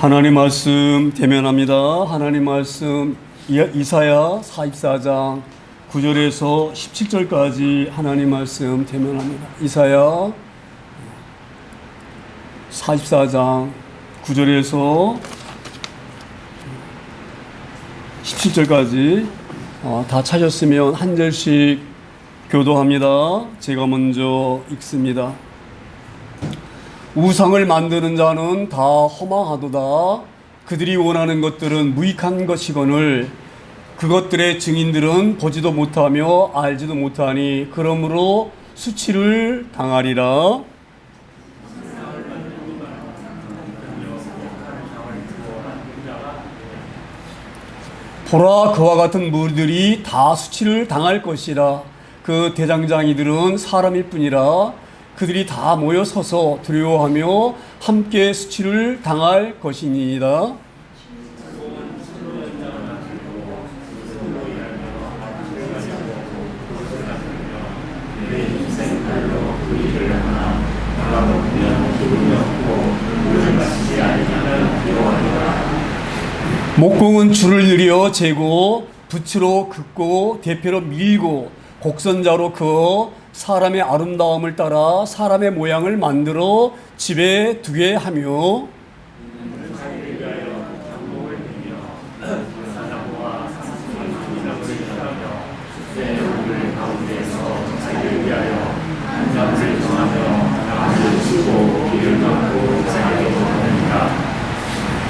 하나님 말씀 대면합니다. 하나님 말씀 이사야 44장 9절에서 17절까지 하나님 말씀 대면합니다. 이사야 44장 9절에서 17절까지 다 찾았으면 한 절씩 교도합니다. 제가 먼저 읽습니다. 우상을 만드는 자는 다 허망하도다. 그들이 원하는 것들은 무익한 것이거늘 그것들의 증인들은 보지도 못하며 알지도 못하니 그러므로 수치를 당하리라. 보라, 그와 같은 무리들이 다 수치를 당할 것이라. 그 대장장이들은 사람일 뿐이라. 그들이 다 모여 서서 두려워하며 함께 수치를 당할 것이니이다. 목공은 줄을 늘여 재고 붓으로 긋고 대표로 밀고 곡선자로 그어 사람의 아름다움을 따라 사람의 모양을 만들어 집에 두게 하며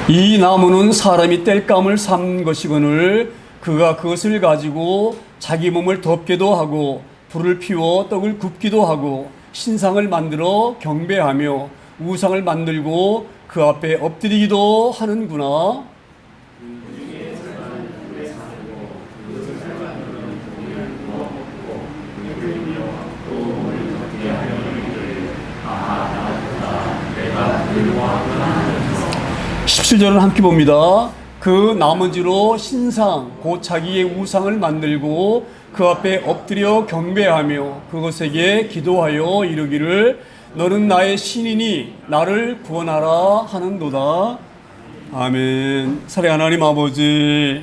이 나무는 사람이 땔감을 삼는 것이거늘 그가 그것을 가지고 자기 몸을 덮기도 하고 불을 피워 떡을 굽기도 하고 신상을 만들어 경배하며 우상을 만들고 그 앞에 엎드리기도 하는구나. (17절은) 함께 봅니다. 그 나머지로 신상 곧 자기의 우상을 만들고 그 앞에 엎드려 경배하며 그것에게 기도하여 이르기를 너는 나의 신이니 나를 구원하라 하는도다. 아멘. 사랑하는 하나님 아버지,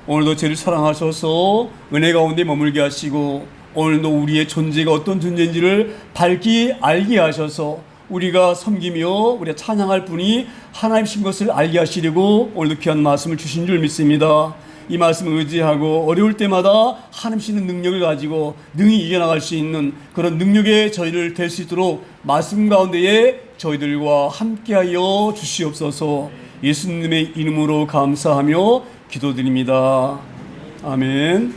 오늘도 저를 사랑하셔서 은혜 가운데 머물게 하시고 오늘도 우리의 존재가 어떤 존재인지를 밝히 알게 하셔서 우리가 섬기며 우리가 찬양할 분이 하나님이신 것을 알게 하시려고 오늘도 귀한 말씀을 주신 줄 믿습니다. 이 말씀을 의지하고 어려울 때마다 하나님이신 능력을 가지고 능히 이겨나갈 수 있는 그런 능력의 저희를 될 수 있도록 말씀 가운데에 저희들과 함께하여 주시옵소서. 예수님의 이름으로 감사하며 기도드립니다. 아멘.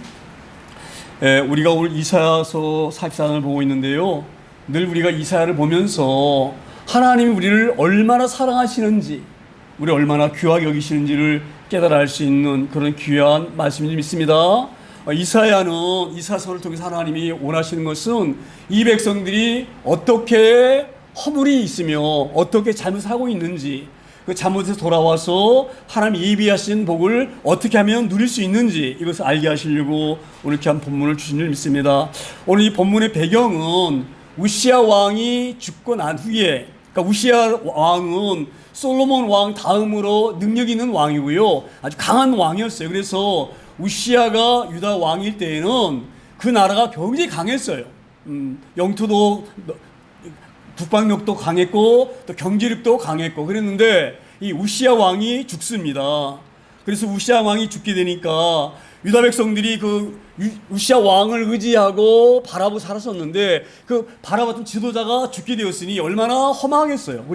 우리가 오늘 이사야서 44장을 보고 있는데요, 늘 우리가 이사야를 보면서 하나님이 우리를 얼마나 사랑하시는지, 우리 얼마나 귀하게 여기시는지를 깨달아 알 수 있는 그런 귀한 말씀인 줄 믿습니다. 이사야서를 통해서 하나님이 원하시는 것은 이 백성들이 어떻게 허물이 있으며 어떻게 잘못하고 있는지, 그 잘못에서 돌아와서 하나님 예비하신 복을 어떻게 하면 누릴 수 있는지 이것을 알게 하시려고 오늘 귀한 본문을 주신 줄 믿습니다. 오늘 이 본문의 배경은 우시야 왕이 죽고 난 후에, 그러니까 우시야 왕은 솔로몬 왕 다음으로 능력 있는 왕이고요, 아주 강한 왕이었어요. 그래서 우시야가 유다 왕일 때에는 그 나라가 굉장히 강했어요. 영토도 국방력도 강했고 또 경제력도 강했고 그랬는데 이 우시야 왕이 죽습니다. 그래서 우시야 왕이 죽게 되니까 유다 백성들이 그 우시야 왕을 의지하고 바라보고 살았었는데 그 바라봤던 지도자가 죽게 되었으니 얼마나 허망했어요.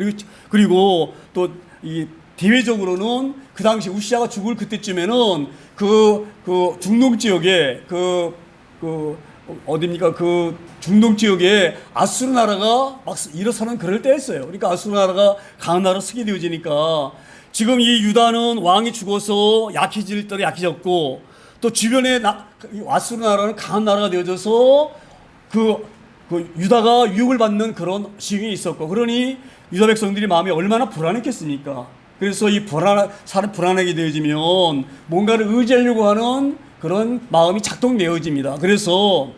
그리고 또 이 대외적으로는 그 당시 우시야가 죽을 그때쯤에는 그 중동 지역에 어디입니까? 그 중동 지역에 아수르 나라가 막 일어서는 그럴 때였어요. 그러니까 아수르 나라가 강한 나라로 서게 되어지니까 지금 이 유다는 왕이 죽어서 약해질 대로 약해졌고 또 주변에 아수르 나라는 강한 나라가 되어져서 그 유다가 유혹을 받는 그런 시기에 있었고, 그러니 유다 백성들이 마음이 얼마나 불안했겠습니까? 그래서 이 불안하게 되어지면 뭔가를 의지하려고 하는 그런 마음이 작동되어집니다. 그래서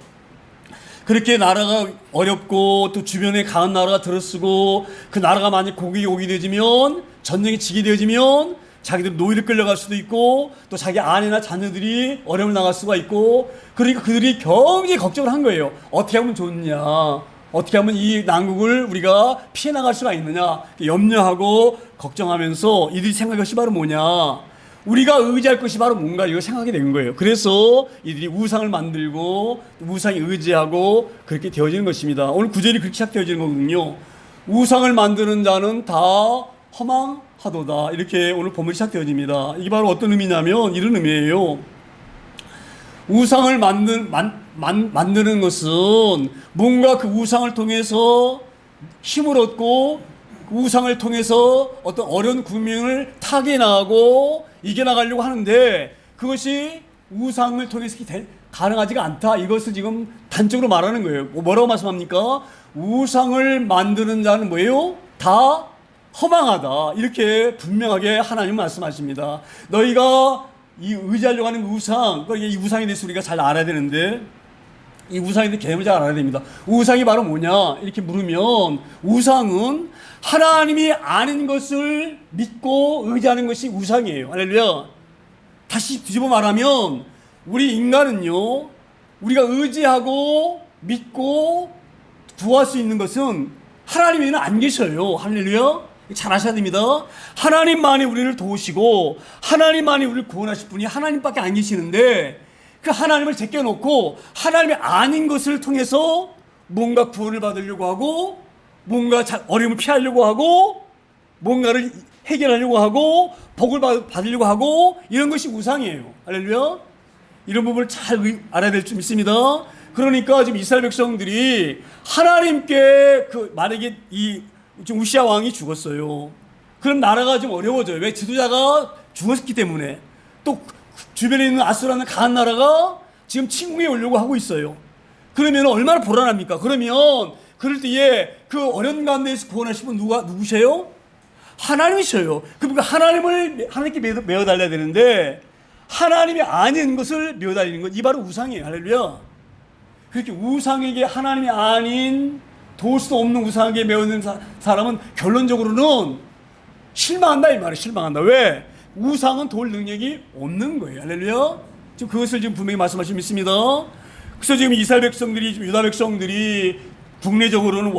그렇게 나라가 어렵고 또 주변에 강한 나라가 들어서고 그 나라가 만약 공격이 오게 되면 전쟁에 지게 되어지면 자기들 노예를 끌려갈 수도 있고 또 자기 아내나 자녀들이 어려움을 당할 수가 있고 그러니까 그들이 굉장히 걱정을 한 거예요. 어떻게 하면 좋느냐, 어떻게 하면 이 난국을 우리가 피해 나갈 수가 있느냐 염려하고 걱정하면서 이들이 생각한 것이 바로 뭐냐, 우리가 의지할 것이 바로 뭔가 이거 생각하게 된 거예요. 그래서 이들이 우상을 만들고 우상에 의지하고 그렇게 되어지는 것입니다. 오늘 구절이 그렇게 시작되어지는 거거든요. 우상을 만드는 자는 다 허망하도다, 이렇게 오늘 본문이 시작되어집니다. 이게 바로 어떤 의미냐면 이런 의미예요. 우상을 만드는 것은 뭔가 그 우상을 통해서 힘을 얻고 그 우상을 통해서 어떤 어려운 국민을 타개나가고 이겨나가려고 하는데 그것이 우상을 통해서 가능하지가 않다. 이것을 지금 단적으로 말하는 거예요. 뭐라고 말씀합니까? 우상을 만드는 자는 뭐예요? 다 허망하다. 이렇게 분명하게 하나님 말씀하십니다. 너희가 이 의지하려고 하는 우상, 그러니까 이 우상에 대해서 우리가 잘 알아야 되는데 이 우상에 대해 개념을 잘 알아야 됩니다. 우상이 바로 뭐냐? 이렇게 물으면 우상은 하나님이 아닌 것을 믿고 의지하는 것이 우상이에요. 할렐루야. 다시 뒤집어 말하면 우리 인간은요, 우리가 의지하고 믿고 구할 수 있는 것은 하나님에는 안 계셔요. 할렐루야. 잘 아셔야 됩니다. 하나님만이 우리를 도우시고 하나님만이 우리를 구원하실 분이 하나님밖에 안 계시는데 그 하나님을 제껴놓고 하나님이 아닌 것을 통해서 뭔가 구원을 받으려고 하고 뭔가 어려움을 피하려고 하고 뭔가를 해결하려고 하고 복을 받으려고 하고 이런 것이 우상이에요. 할렐루야. 이런 부분을 잘 알아야 될 줄 믿습니다. 그러니까 지금 이스라엘 백성들이 하나님께 만약에 지금 우시아 왕이 죽었어요. 그럼 나라가 좀 어려워져요. 왜? 지도자가 죽었기 때문에. 또 주변에 있는 아수라는 강한 나라가 지금 침공해 오려고 하고 있어요. 그러면 얼마나 불안합니까? 그러면 그럴 때에 그 어려운 가운데에서 구원하신 분 누구세요? 하나님이셔요. 그러니까 하나님께 메어 달려야 되는데 하나님이 아닌 것을 메어 달리는 것, 이 바로 우상이에요. 할렐루야. 그렇게 우상에게 하나님이 아닌 도울 수도 없는 우상에게 메어있는 사람은 결론적으로는 실망한다 이 말이에요. 실망한다. 왜? 우상은 도울 능력이 없는 거예요. 할렐루야. 지금 그것을 지금 분명히 말씀하시고 있습니다. 그래서 지금 이스라엘 백성들이, 지금 유다 백성들이 국내적으로는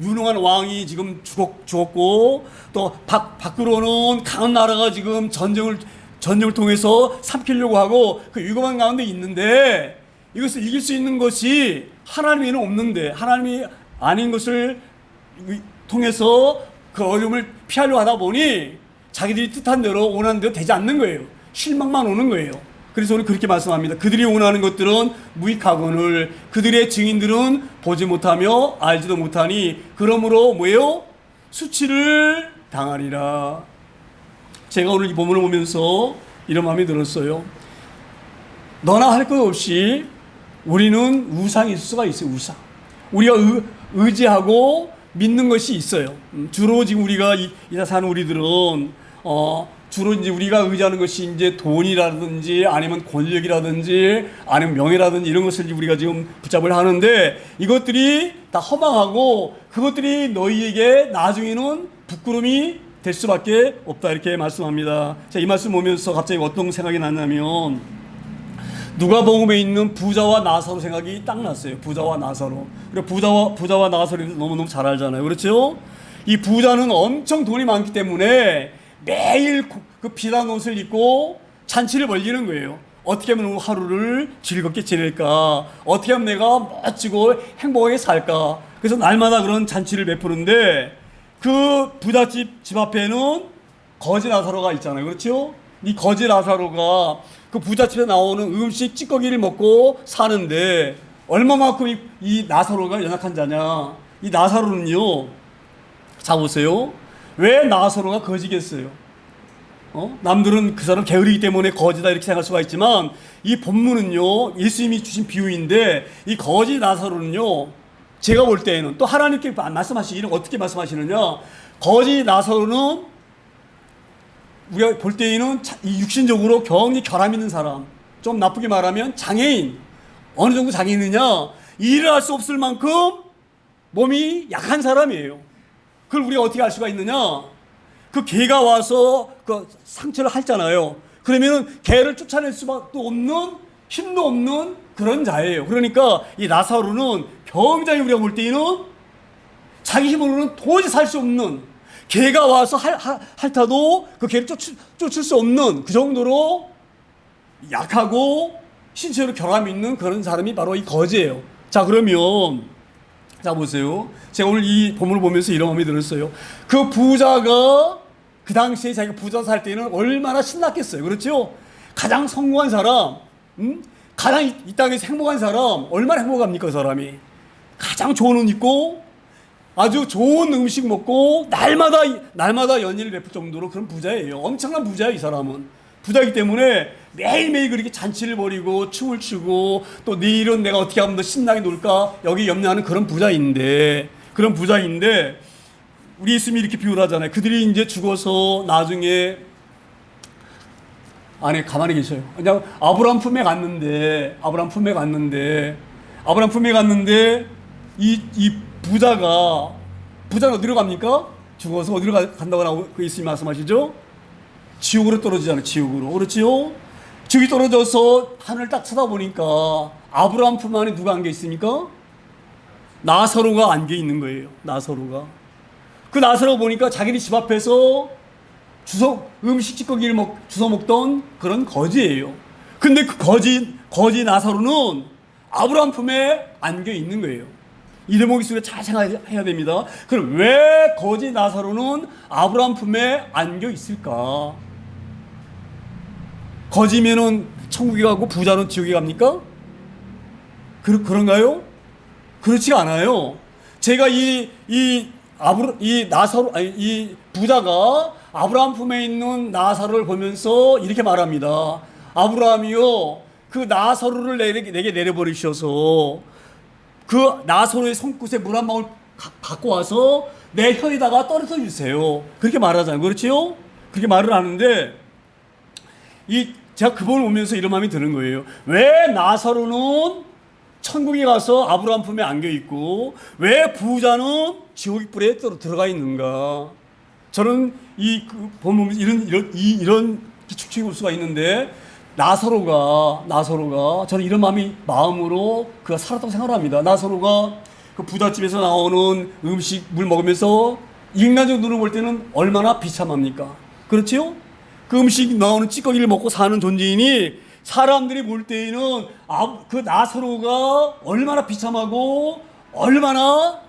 유능한 왕이 지금 죽었고 또 밖으로는 강한 나라가 지금 전쟁을 통해서 삼키려고 하고 그 위험한 가운데 있는데 이것을 이길 수 있는 것이 하나님에는 없는데 하나님이 아닌 것을 통해서 그 어려움을 피하려고 하다 보니 자기들이 뜻한 대로 원하는 대로 되지 않는 거예요. 실망만 오는 거예요. 그래서 오늘 그렇게 말씀합니다. 그들이 원하는 것들은 무익하거늘 그들의 증인들은 보지 못하며 알지도 못하니 그러므로 뭐예요? 수치를 당하리라. 제가 오늘 이 본문을 보면서 이런 마음이 들었어요. 너나 할 것 없이 우리는 우상이 있을 수가 있어요. 우상. 우리가 의지하고 믿는 것이 있어요. 주로 지금 우리가 이사 사는 우리들은 주로 이제 우리가 의지하는 것이 이제 돈이라든지 아니면 권력이라든지 아니면 명예라든지 이런 것을 우리가 지금 붙잡으려 하는데 이것들이 다 허망하고 그것들이 너희에게 나중에는 부끄러움이 될 수밖에 없다 이렇게 말씀합니다. 자, 이 말씀 보면서 갑자기 어떤 생각이 났냐면 누가복음에 있는 부자와 나사로 생각이 딱 났어요. 부자와 나사로. 그리고 부자와 나사로 너무너무 잘 알잖아요. 그렇죠? 이 부자는 엄청 돈이 많기 때문에 매일 그 비싼 옷을 입고 잔치를 벌이는 거예요. 어떻게 하면 하루를 즐겁게 지낼까? 어떻게 하면 내가 멋지고 행복하게 살까? 그래서 날마다 그런 잔치를 베푸는데 그 부잣집 집 앞에는 거지 나사로가 있잖아요. 그렇죠? 이 거지 나사로가 그 부잣집에 나오는 음식 찌꺼기를 먹고 사는데 얼마만큼 이 나사로가 연약한 자냐? 이 나사로는요. 자 보세요. 왜 나사로가 거지겠어요? 남들은 그 사람 게으르기 때문에 거지다 이렇게 생각할 수가 있지만 이 본문은요. 예수님이 주신 비유인데 이 거지 나사로는요. 제가 볼 때에는 또 하나님께 말씀하시기는 어떻게 말씀하시느냐? 거지 나사로는 우리가 볼 때에는 이 육신적으로 굉장히 결함 있는 사람, 좀 나쁘게 말하면 장애인. 어느 정도 장애인이냐? 일을 할 수 없을 만큼 몸이 약한 사람이에요. 그걸 우리가 어떻게 알 수가 있느냐? 그 개가 와서 그 상처를 핥잖아요. 그러면은 개를 쫓아낼 수밖에 없는, 힘도 없는 그런 자예요. 그러니까 이 나사로는 굉장히 우리가 볼 때에는 자기 힘으로는 도저히 살 수 없는, 개가 와서 핥아도 그 개를 쫓을 수 없는 그 정도로 약하고 신체로 결함이 있는 그런 사람이 바로 이 거지예요. 자, 그러면 자 보세요. 제가 오늘 이 본문을 보면서 이런 마음이 들었어요. 그 부자가 그 당시에 자기가 부자 살 때는 얼마나 신났겠어요. 그렇죠? 가장 성공한 사람, 가장 이 땅에서 행복한 사람, 얼마나 행복합니까? 그 사람이 가장 좋은 옷 입고 아주 좋은 음식 먹고 날마다 연인을 베풀 정도로 그런 부자예요. 엄청난 부자예요. 이 사람은 부자이기 때문에 매일매일 그렇게 잔치를 벌이고 춤을 추고 또 내일은 내가 어떻게 하면 더 신나게 놀까 여기 염려하는 그런 부자인데 우리 예수님이 이렇게 비유를 하잖아요. 그들이 이제 죽어서 나중에 안에 가만히 계셔요. 그냥 아브라함 품에 갔는데 이 부자는 어디로 갑니까? 죽어서 어디로 간다고 그 예수님 말씀하시죠? 지옥으로 떨어지잖아요. 지옥으로. 그렇지요? 지옥이 떨어져서 하늘을 딱 쳐다보니까 아브라함 품 안에 누가 안겨 있습니까? 나사로가 안겨 있는 거예요. 나사로가. 그 나사로 보니까 자기네 집 앞에서 음식 찌꺼기를 주워 먹던 그런 거지예요. 근데 그 거지 나사로는 아브라함 품에 안겨 있는 거예요. 이 대목이 속에 잘 생각해야 됩니다. 그럼 왜 거지 나사로는 아브라함 품에 안겨 있을까? 거지면은 천국에 가고 부자는 지옥에 갑니까? 그런가요? 그렇지가 않아요. 제가 이 부자가 아브라함 품에 있는 나사로를 보면서 이렇게 말합니다. 아브라함이요, 그 나사로를 내게 내려버리셔서 그 나사로의 손끝에 물 한 방울 갖고 와서 내 혀에다가 떨어져 주세요. 그렇게 말하잖아요. 그렇지요? 그렇게 말을 하는데 제가 그걸 보면서 이런 마음이 드는 거예요. 왜 나사로는 천국에 가서 아브라함 품에 안겨 있고 왜 부자는 지옥의 뿔에 들어가 있는가? 저는 보면 이런 추측해 볼 수가 있는데 나사로가 저는 이런 마음으로 그가 살았다고 생각합니다. 나사로가 그 부잣집에서 나오는 물 먹으면서 인간적 눈으로 볼 때는 얼마나 비참합니까? 그렇지요? 그 음식 나오는 찌꺼기를 먹고 사는 존재이니 사람들이 볼 때에는 그 나사로가 얼마나 비참하고 얼마나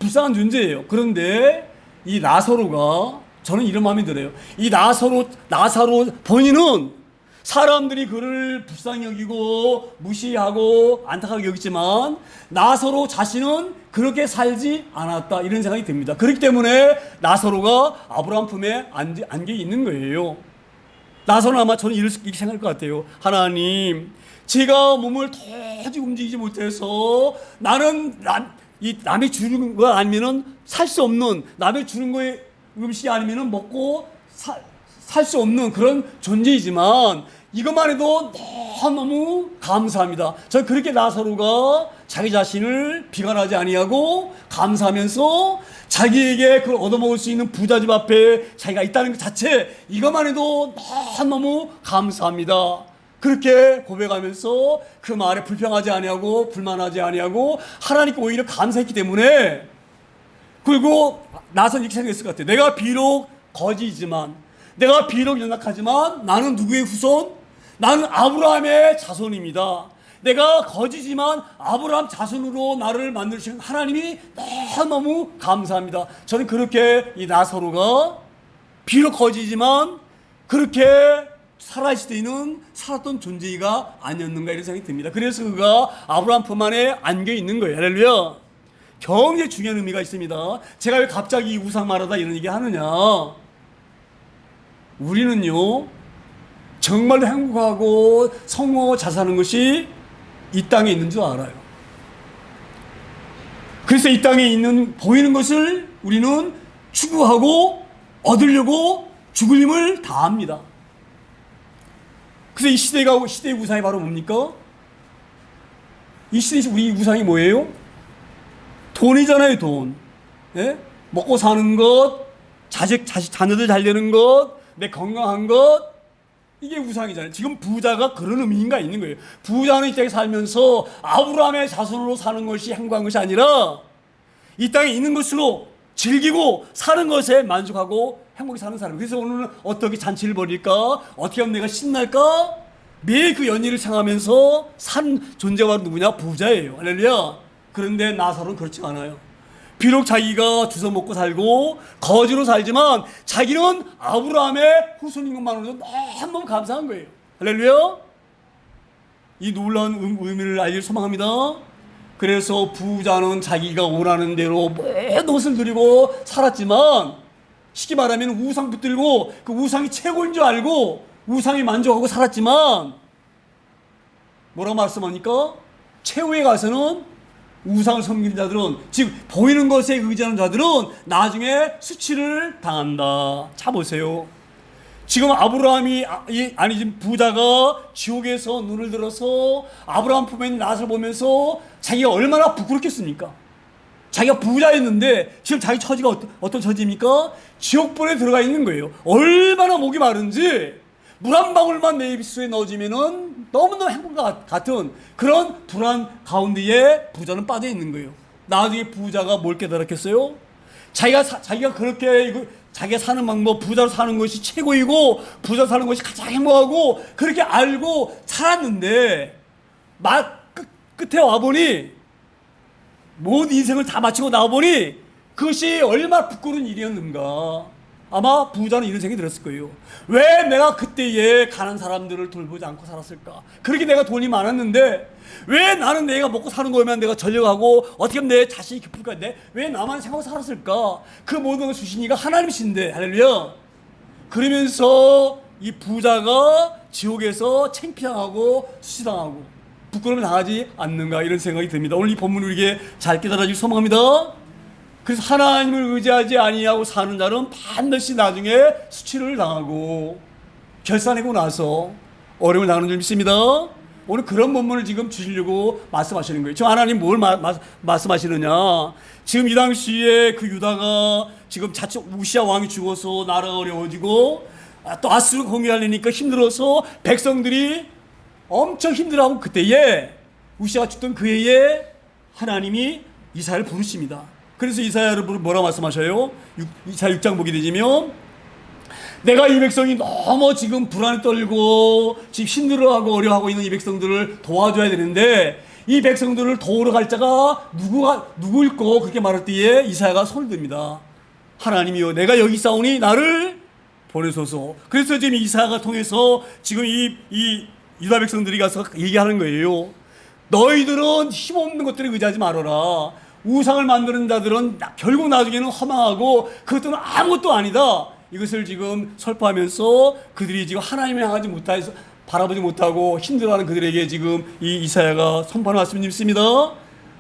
불쌍한 존재예요. 그런데 이 나사로가 저는 이런 마음이 들어요. 이 나사로 본인은 사람들이 그를 불쌍히 여기고 무시하고 안타깝게 여기지만 나사로 자신은 그렇게 살지 않았다, 이런 생각이 듭니다. 그렇기 때문에 나사로가 아브라함 품에 안겨 있는 거예요. 나사로는 아마 저는 이렇게 생각할 것 같아요. 하나님, 제가 몸을 도저히 움직이지 못해서 남이 주는 거 아니면은 살 수 없는, 남이 주는 거에 음식이 아니면은 먹고 살 수 없는 그런 존재이지만 이것만 해도 너무 감사합니다. 저는 그렇게 나사로가 자기 자신을 비관하지 아니하고 감사하면서 자기에게 그걸 얻어먹을 수 있는 부잣집 앞에 자기가 있다는 것 자체, 이것만 해도 너무 감사합니다. 그렇게 고백하면서 그 말에 불평하지 아니하고 불만하지 아니하고 하나님께 오히려 감사했기 때문에, 그리고 나선 이렇게 생각했을 것 같아요. 내가 비록 거지지만, 내가 비록 연약하지만 나는 누구의 후손? 나는 아브라함의 자손입니다. 내가 거지지만 아브라함 자손으로 나를 만드신 하나님이 너무 감사합니다. 저는 그렇게 이 나사로가 비록 거지지만 그렇게 살아있을 때는 살았던 존재가 아니었는가, 이런 생각이 듭니다. 그래서 그가 아브라함 품 안에 안겨 있는 거예요. 할렐루야. 굉장히 중요한 의미가 있습니다. 제가 왜 갑자기 우상 말하다 이런 얘기 하느냐? 우리는요, 정말로 행복하고 성공하고 잘 사는 것이 이 땅에 있는 줄 알아요. 그래서 이 땅에 보이는 것을 우리는 추구하고 얻으려고 죽을 힘을 다합니다. 그래서 이 시대의 우상이 바로 뭡니까? 이 시대의 우리 우상이 뭐예요? 돈이잖아요, 돈. 예? 먹고 사는 것, 자녀들 잘 되는 것, 내 건강한 것, 이게 우상이잖아요. 지금 부자가 그런 의미인가 있는 거예요. 부자는 이 땅에 살면서 아브라함의 자손으로 사는 것이 행복한 것이 아니라 이 땅에 있는 것으로 즐기고 사는 것에 만족하고 행복히 사는 사람. 그래서 오늘은 어떻게 잔치를 벌일까? 어떻게 하면 내가 신날까? 매일 그 연일을 생각하면서 산 존재가 누구냐? 부자예요. 할렐루야. 그런데 나사로는 그렇지 않아요. 비록 자기가 주워 먹고 살고 거지로 살지만 자기는 아브라함의 후손인 것만으로도 너무 감사한 거예요. 할렐루야. 이 놀라운 의미를 알기를 소망합니다. 그래서 부자는 자기가 원하는 대로 모든 것을 누리고 살았지만 쉽게 말하면 우상 붙들고 그 우상이 최고인 줄 알고 우상에 만족하고 살았지만 뭐라고 말씀합니까? 최후에 가서는 우상을 섬기는 자들은, 즉 보이는 것에 의지하는 자들은 나중에 수치를 당한다. 자 보세요. 지금 아브라함이 지금 부자가 지옥에서 눈을 들어서 아브라함 품에 있는 낫을 보면서 자기가 얼마나 부끄럽겠습니까? 자기가 부자였는데 지금 자기 처지가 어떤 처지입니까? 지옥불에 들어가 있는 거예요. 얼마나 목이 마른지 물 한 방울만 내 입술에 넣어주면은 너무너무 행복과 같은 그런 불안 가운데에 부자는 빠져 있는 거예요. 나중에 부자가 뭘 깨달았겠어요? 자기가 그렇게 자기가 사는 방법, 부자로 사는 것이 최고이고 부자로 사는 것이 가장 행복하고 그렇게 알고 살았는데 끝에 와보니 모든 인생을 다 마치고 나와보니 그것이 얼마나 부끄러운 일이었는가. 아마 부자는 이런 생각이 들었을 거예요. 왜 내가 그때에 가난한 사람들을 돌보지 않고 살았을까? 그렇게 내가 돈이 많았는데 왜 나는 내가 먹고 사는 거면 내가 전력하고 어떻게 하면 내 자신이 기쁠까? 왜 나만 생각하고 살았을까? 그 모든 걸 주신 이가 하나님이신데, 할렐루야. 그러면서 이 부자가 지옥에서 창피당하고 수치당하고 부끄러움을 당하지 않는가, 이런 생각이 듭니다. 오늘 이 본문 우리에게 잘 깨달아주길 소망합니다. 그래서 하나님을 의지하지 아니하고 사는 자는 반드시 나중에 수치를 당하고 결산하고 나서 어려움을 당하는 줄 믿습니다. 오늘 그런 본문을 지금 주시려고 말씀하시는 거예요. 지금 하나님 뭘 말씀하시느냐? 지금 이 당시에 그 유다가 지금 우시아 왕이 죽어서 나라가 어려워지고 또 아수르 공격하려니까 힘들어서 백성들이 엄청 힘들어하고 그때에 우시아가 죽던 그 해에 하나님이 이사야를 부르십니다. 그래서 이사야를 뭐라고 말씀하셔요? 이사야 6장 보게 되시면 내가 이 백성이 너무 지금 불안에 떨고 지금 힘들어하고 어려워하고 있는 이 백성들을 도와줘야 되는데 이 백성들을 도우러 갈 자가 누구일꼬? 그렇게 말할 때에 이사야가 손을 듭니다. 하나님이여, 내가 여기 있사오니 나를 보내소서. 그래서 지금 이사야가 통해서 지금 이 유다 백성들이 가서 얘기하는 거예요. 너희들은 힘없는 것들에 의지하지 말아라. 우상을 만드는 자들은 결국 나중에는 허망하고 그것들은 아무것도 아니다. 이것을 지금 설파하면서 그들이 지금 하나님을 향하지 못해서 바라보지 못하고 힘들어하는 그들에게 지금 이 이사야가 선포하는 말씀을 믿습니다.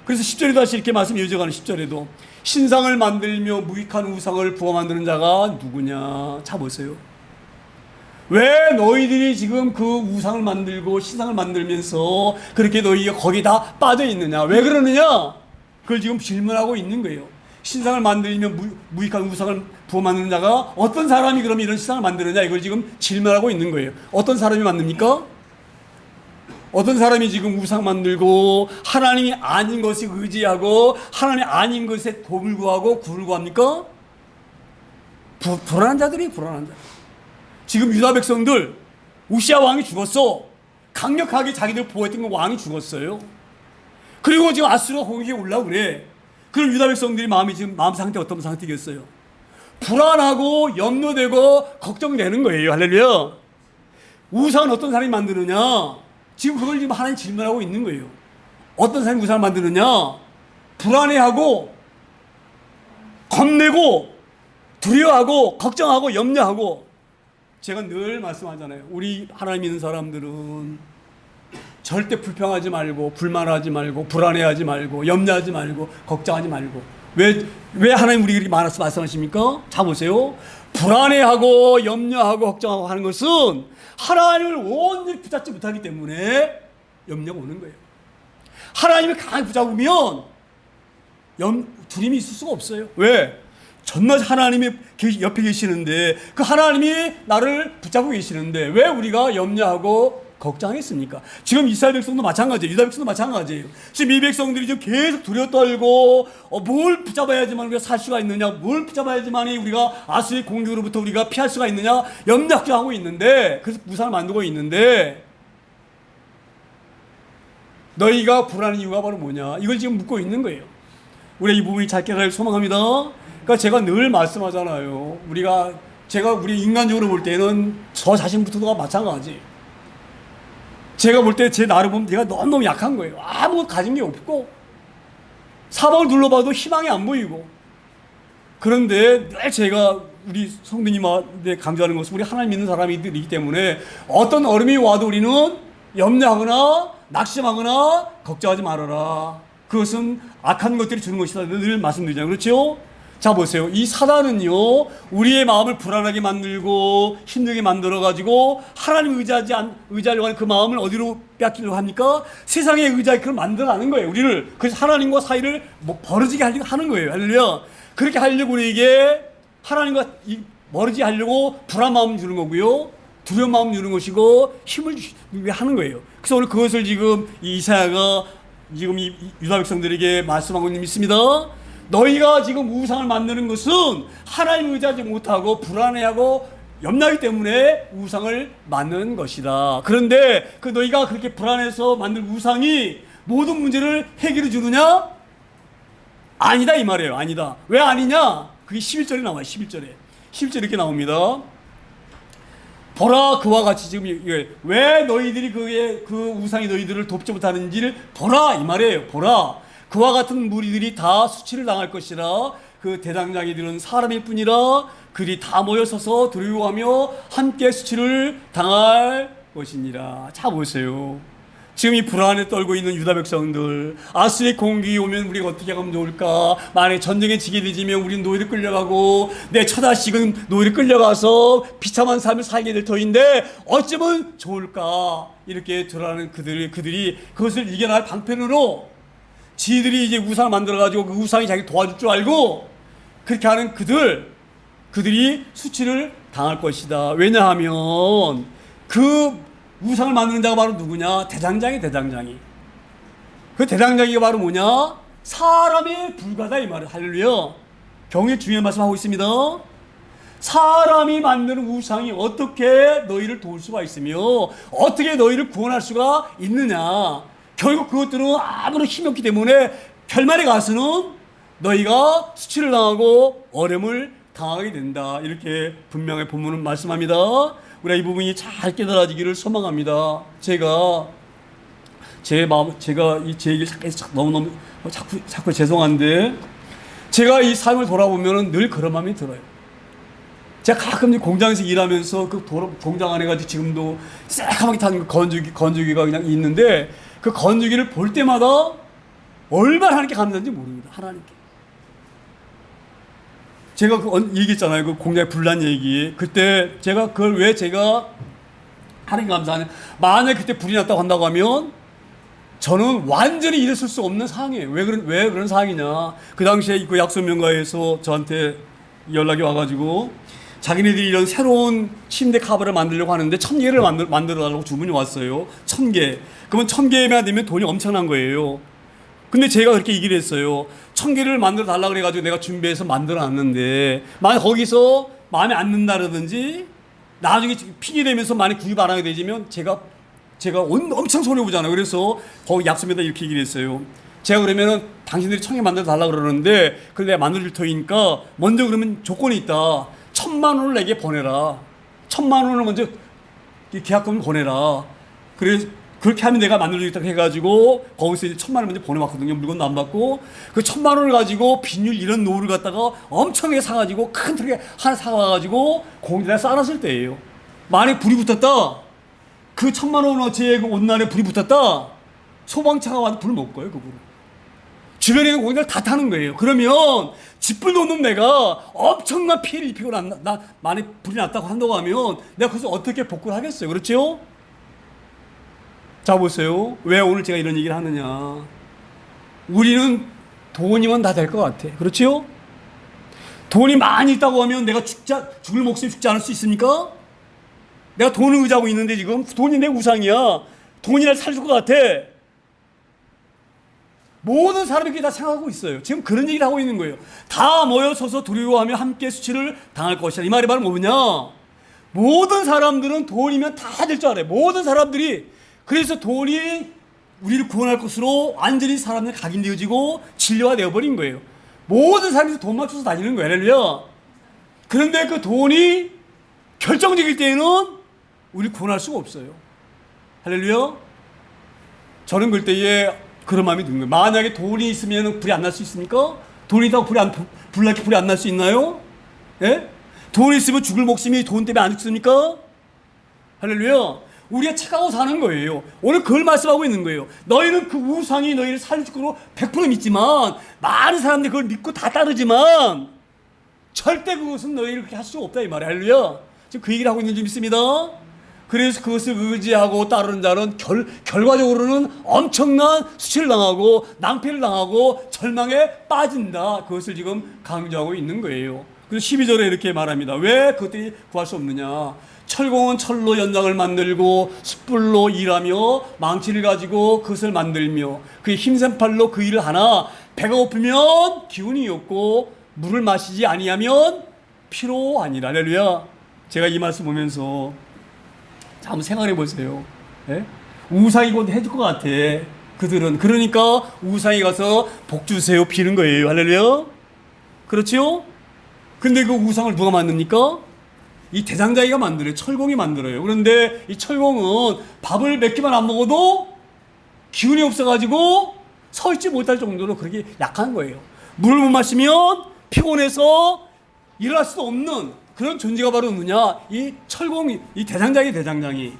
그래서 10절에 다시 이렇게 말씀이 이어져가는 10절에도 신상을 만들며 무익한 우상을 부어 만드는 자가 누구냐. 자 보세요. 왜 너희들이 지금 그 우상을 만들고 신상을 만들면서 그렇게 너희가 거기에 다 빠져 있느냐. 왜 그러느냐. 그걸 지금 질문하고 있는 거예요. 신상을 만들며 무익한 우상을 부어 만드는 자가 어떤 사람이 그럼 이런 신상을 만드느냐, 이걸 지금 질문하고 있는 거예요. 어떤 사람이 만듭니까? 어떤 사람이 지금 우상 만들고 하나님이 아닌 것에 의지하고 하나님이 아닌 것에 도움을 구하고 구를 구합니까? 불안한 자들이 불안한 자. 지금 유다 백성들 우시아 왕이 죽었어. 강력하게 자기들 보호했던 그 왕이 죽었어요. 그리고 지금 아수르가 공격에 올라오고 그래. 그럼 유다 백성들이 마음 상태 어떤 상태겠어요? 불안하고 염려되고 걱정되는 거예요. 할렐루야. 우상은 어떤 사람이 만드느냐? 지금 그걸 지금 하나님 질문하고 있는 거예요. 어떤 사람이 우상을 만드느냐? 불안해하고 겁내고 두려워하고 걱정하고 염려하고. 제가 늘 말씀하잖아요. 우리 하나님 믿는 사람들은 절대 불평하지 말고 불만하지 말고 불안해하지 말고 염려하지 말고 걱정하지 말고. 왜 하나님 우리에게 이렇게 말씀하십니까? 자 보세요. 불안해하고 염려하고 걱정하고 하는 것은 하나님을 온전히 붙잡지 못하기 때문에 염려가 오는 거예요. 하나님을 강하게 붙잡으면 두림이 있을 수가 없어요. 왜? 전날 하나님이 옆에 계시는데 그 하나님이 나를 붙잡고 계시는데 왜 우리가 염려하고 걱정하겠습니까? 지금 이스라엘 백성도 마찬가지예요. 유다 백성도 마찬가지예요. 지금 이 백성들이 지금 계속 두려 떨고 뭘 붙잡아야지만 우리가 살 수가 있느냐, 뭘 붙잡아야지만 우리가 아수의 공격으로부터 우리가 피할 수가 있느냐 염려 걱정하고 있는데, 그래서 부산을 만들고 있는데, 너희가 불안한 이유가 바로 뭐냐, 이걸 지금 묻고 있는 거예요. 우리 이 부분이 잘 깨달을 소망합니다. 그러니까 제가 늘 말씀하잖아요. 우리 인간적으로 볼 때는 저 자신부터가 마찬가지예요. 제가 볼 때 제 나를 보면 내가 너무너무 약한 거예요. 아무 가진 게 없고 사방을 둘러봐도 희망이 안 보이고. 그런데 늘 제가 우리 성도님한테 강조하는 것은 우리 하나님 믿는 사람이기 때문에 어떤 어려움이 와도 우리는 염려하거나 낙심하거나 걱정하지 말아라. 그것은 악한 것들이 주는 것이다 늘 말씀드리잖아요. 그렇죠? 자 보세요. 이 사단은요 우리의 마음을 불안하게 만들고 힘들게 만들어가지고 하나님 의지하려고 하는 그 마음을 어디로 빼앗기려고 합니까? 세상에 의지하게 만들어가는 거예요. 우리를. 그래서 하나님과 사이를 벌어지게 하려고 하는 거예요. 할렐루야. 그렇게 하려고 우리에게 하나님과 멀어지게 하려고 불안 마음 주는 거고요, 두려운 마음 주는 것이고 힘을 하는 거예요. 그래서 오늘 그것을 지금 이사야가 지금 이 유다 백성들에게 말씀하고 있습니다. 너희가 지금 우상을 만드는 것은 하나님 의지하지 못하고 불안해하고 염려하기 때문에 우상을 만드는 것이다. 그런데 그 너희가 그렇게 불안해서 만든 우상이 모든 문제를 해결해 주느냐? 아니다 이 말이에요. 아니다. 왜 아니냐? 그게 11절에 나와요. 11절에 이렇게 나옵니다. 보라 그와 같이 지금 왜 너희들이 그 우상이 너희들을 돕지 못하는지를 보라 이 말이에요. 보라. 그와 같은 무리들이 다 수치를 당할 것이라. 그 대장장이들은 사람일 뿐이라 그들이 다 모여서서 두려워하며 함께 수치를 당할 것이니라. 자 보세요. 지금 이 불안에 떨고 있는 유다 백성들, 아수의 공격이 오면 우리가 어떻게 하면 좋을까? 만약에 전쟁에 지게 되지면 우리는 노예를 끌려가고 내 처자식은 노예를 끌려가서 비참한 삶을 살게 될 터인데 어쩌면 좋을까? 이렇게 들어가는 그들이 그것을 이겨낼 방편으로 지들이 이제 우상을 만들어가지고 그 우상이 자기 도와줄 줄 알고 그렇게 하는 그들이 수치를 당할 것이다. 왜냐하면 그 우상을 만드는 자가 바로 누구냐? 대장장이. 그 대장장이가 바로 뭐냐? 사람에 불과하다 이 말이에요. 할렐루야. 경의 중요한 말씀하고 있습니다. 사람이 만드는 우상이 어떻게 너희를 도울 수가 있으며 어떻게 너희를 구원할 수가 있느냐? 결국 그것들은 아무런 힘이 없기 때문에 결말에 가서는 너희가 수치를 당하고 어려움을 당하게 된다. 이렇게 분명히 본문은 말씀합니다. 우리가 이 부분이 잘 깨달아지기를 소망합니다. 제가 제 얘기를 너무너무 자꾸 죄송한데 제가 이 삶을 돌아보면 늘 그런 마음이 들어요. 제가 가끔 공장에서 일하면서 그 공장 안에 가지고 지금도 새까맣게 탄 건조기가 그냥 있는데 그 건조기를 볼 때마다 얼마나 하나님께 감사한지 모릅니다. 하나님께. 제가 얘기했잖아요. 그 공장에 불난 얘기. 그때 그걸 왜 제가 하나님 감사하냐. 만약에 그때 불이 났다고 한다고 하면 저는 완전히 일했을 수 없는 상황이에요. 왜 그런 상황이냐. 그 당시에 그 약속명가에서 저한테 연락이 와가지고 자기네들이 이런 새로운 침대 카바를 만들려고 하는데 1000개를 만들어달라고 주문이 왔어요. 1000개. 그러면 1000개만 되면 돈이 엄청난 거예요. 근데 제가 그렇게 얘기를 했어요. 1000개를 만들어 달라고 그래가지고 내가 준비해서 만들어 놨는데 만약 거기서 마음에 안 든다라든지 나중에 핑이 되면서 만약 구입 안 하게 되면 제가 엄청 손해보잖아요. 그래서 거기 약속에다 이렇게 얘기를 했어요. 제가 그러면은 당신들이 1000개 만들어 달라고 그러는데 그걸 내가 만들어줄 터이니까 먼저 그러면 조건이 있다. 1000만 원을 내게 보내라. 1000만 원을 먼저 계약금을 보내라. 그렇게 하면 내가 만들어주겠다고 해가지고 거기서 이제 1000만 원 먼저 보내왔거든요. 물건도 안 받고 그 1000만 원을 가지고 비닐 이런 노를 갖다가 엄청나게 사가지고 큰 틀에 하나 사와가지고 공장에 쌓아놨을 때예요. 만약에 불이 붙었다. 그 1000만 원어치의 그 온난에 불이 붙었다. 소방차가 와도 불을 못 꺼요. 그 불을. 주변에 있는 공장을 다 타는 거예요. 그러면 짓불도 없는 내가 엄청난 피해를 입히고 만약에 불이 났다고 한다고 하면 내가 그것을 어떻게 복구를 하겠어요. 그렇죠? 자 보세요. 왜 오늘 제가 이런 얘기를 하느냐. 우리는 돈이면 다 될 것 같아. 그렇죠? 돈이 많이 있다고 하면 내가 죽을 목숨에 죽지 않을 수 있습니까? 내가 돈을 의지하고 있는데 지금 돈이 내 우상이야. 돈이 날 살줄 것 같아. 모든 사람이 그렇게 다 생각하고 있어요. 지금 그런 얘기를 하고 있는 거예요. 다 모여서서 두려워하며 함께 수치를 당할 것이다. 이 말이 바로 뭐냐? 모든 사람들은 돈이면 다 될 줄 알아요. 모든 사람들이. 그래서 돈이 우리를 구원할 것으로 완전히 사람들 각인되어지고 진료가 되어버린 거예요. 모든 사람이 돈 맞춰서 다니는 거예요. 할렐루야. 그런데 그 돈이 결정적일 때에는 우리를 구원할 수가 없어요. 할렐루야. 저는 그때에 그런 마음이 드는 거예요. 만약에 돈이 있으면 불이 안 날 수 있습니까? 돈이 있다고 불이 안 날 수 있나요? 예? 돈이 있으면 죽을 목숨이 돈 때문에 안 죽습니까? 할렐루야. 우리가 착하고 사는 거예요. 오늘 그걸 말씀하고 있는 거예요. 너희는 그 우상이 너희를 살릴 거로 100% 믿지만, 많은 사람들이 그걸 믿고 다 따르지만 절대 그것은 너희를 그렇게 할 수가 없다 이 말이에요. 할렐루야. 지금 그 얘기를 하고 있는 줄 믿습니다. 그래서 그것을 의지하고 따르는 자는 결과적으로는 엄청난 수치를 당하고 낭패를 당하고 절망에 빠진다. 그것을 지금 강조하고 있는 거예요. 그래서 12절에 이렇게 말합니다. 왜 그것들이 구할 수 없느냐? 철공은 철로 연장을 만들고 숯불로 일하며 망치를 가지고 그것을 만들며 그의 힘센 팔로 그 일을 하나 배가 고프면 기운이 없고 물을 마시지 아니하면 피로하니라. 할렐루야. 제가 이 말씀 보면서 한번 생각해 보세요. 예? 우상이 곧 해줄 것 같아. 그들은. 그러니까 우상이 가서 복 주세요 비는 거예요. 할렐루야. 그렇죠? 근데 그 우상을 누가 만듭니까? 이 대장장이가 만들어요. 철공이 만들어요. 그런데 이 철공은 밥을 몇 끼만 안 먹어도 기운이 없어가지고 서 있지 못할 정도로 그렇게 약한 거예요. 물을 못 마시면 피곤해서 일어날 수도 없는 그런 존재가 바로 누구냐? 이 철공이, 이 대장장이.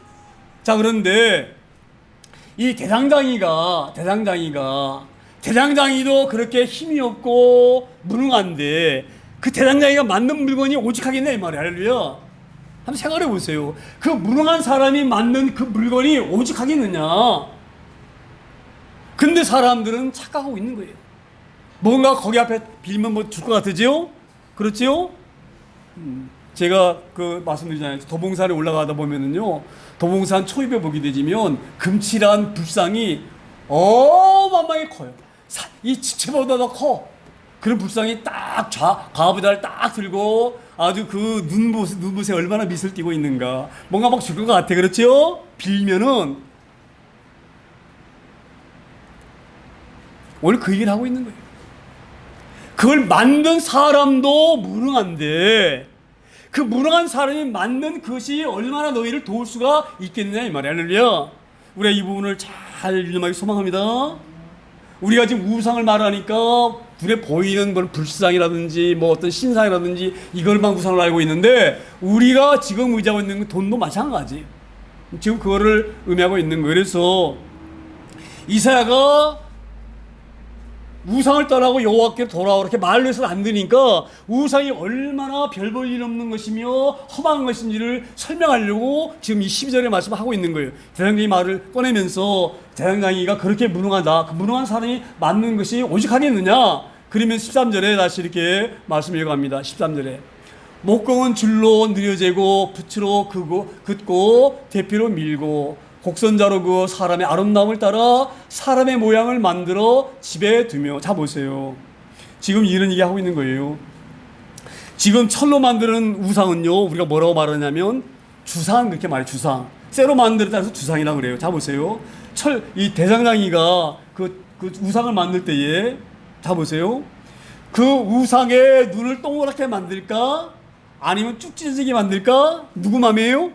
자, 그런데 이 대장장이도 그렇게 힘이 없고 무능한데 그 대장장이가 만든 물건이 오직하겠네 이 말이야. 할렐루야. 한번 생각해 보세요. 그 무능한 사람이 만든 그 물건이 오직하겠느냐? 근데 사람들은 착각하고 있는 거예요. 뭔가 거기 앞에 빌면 뭐 줄 것 같으지요? 그렇지요? 제가 그 말씀드리잖아요. 도봉산에 올라가다 보면은요, 도봉산 초입에 보게 되지면 금칠한 불상이 어마어마하게 커요. 이 지체보다 더 커. 그런 불상이 딱 과부다를 딱 들고 아주 그 눈부세 얼마나 미소를 띠고 있는가. 뭔가 막 줄 것 같아. 그렇죠? 빌면은. 오늘 그 얘기를 하고 있는 거예요. 그걸 만든 사람도 무능한데 그 무능한 사람이 만든 것이 얼마나 너희를 도울 수가 있겠느냐 이 말이야. 할렐루야. 우리가 이 부분을 잘 유념하기 소망합니다. 우리가 지금 우상을 말하니까 눈에 보이는 걸 불상이라든지 뭐 어떤 신상이라든지 이걸만 우상을 알고 있는데 우리가 지금 의지하고 있는 돈도 마찬가지예요. 지금 그거를 의미하고 있는 거예요. 그래서 이사야가 우상을 떠나고 여호와께로 돌아오라 이렇게 말로 해서는 안 되니까 우상이 얼마나 별 볼 일 없는 것이며 험한 것인지를 설명하려고 지금 이 12절의 말씀을 하고 있는 거예요. 대장장이 말을 꺼내면서 대장장이가 그렇게 무능하다. 그 무능한 사람이 맞는 것이 오직하겠느냐? 그러면 13절에 다시 이렇게 말씀을 읽어갑니다. 13절에 목공은 줄로 느려재고 붓으로 긋고 대피로 밀고 곡선자로 그 사람의 아름다움을 따라 사람의 모양을 만들어 집에 두며. 자 보세요. 지금 이런 얘기 하고 있는 거예요. 지금 철로 만드는 우상은요, 우리가 뭐라고 말하냐면 주상 그렇게 말해요. 주상. 쇠로 만들었다 해서 주상이라고 그래요. 자 보세요. 이 대장장이가 그 우상을 만들 때에 자 보세요. 그 우상의 눈을 동그랗게 만들까? 아니면 쭉 찢어지게 만들까? 누구 마음이에요?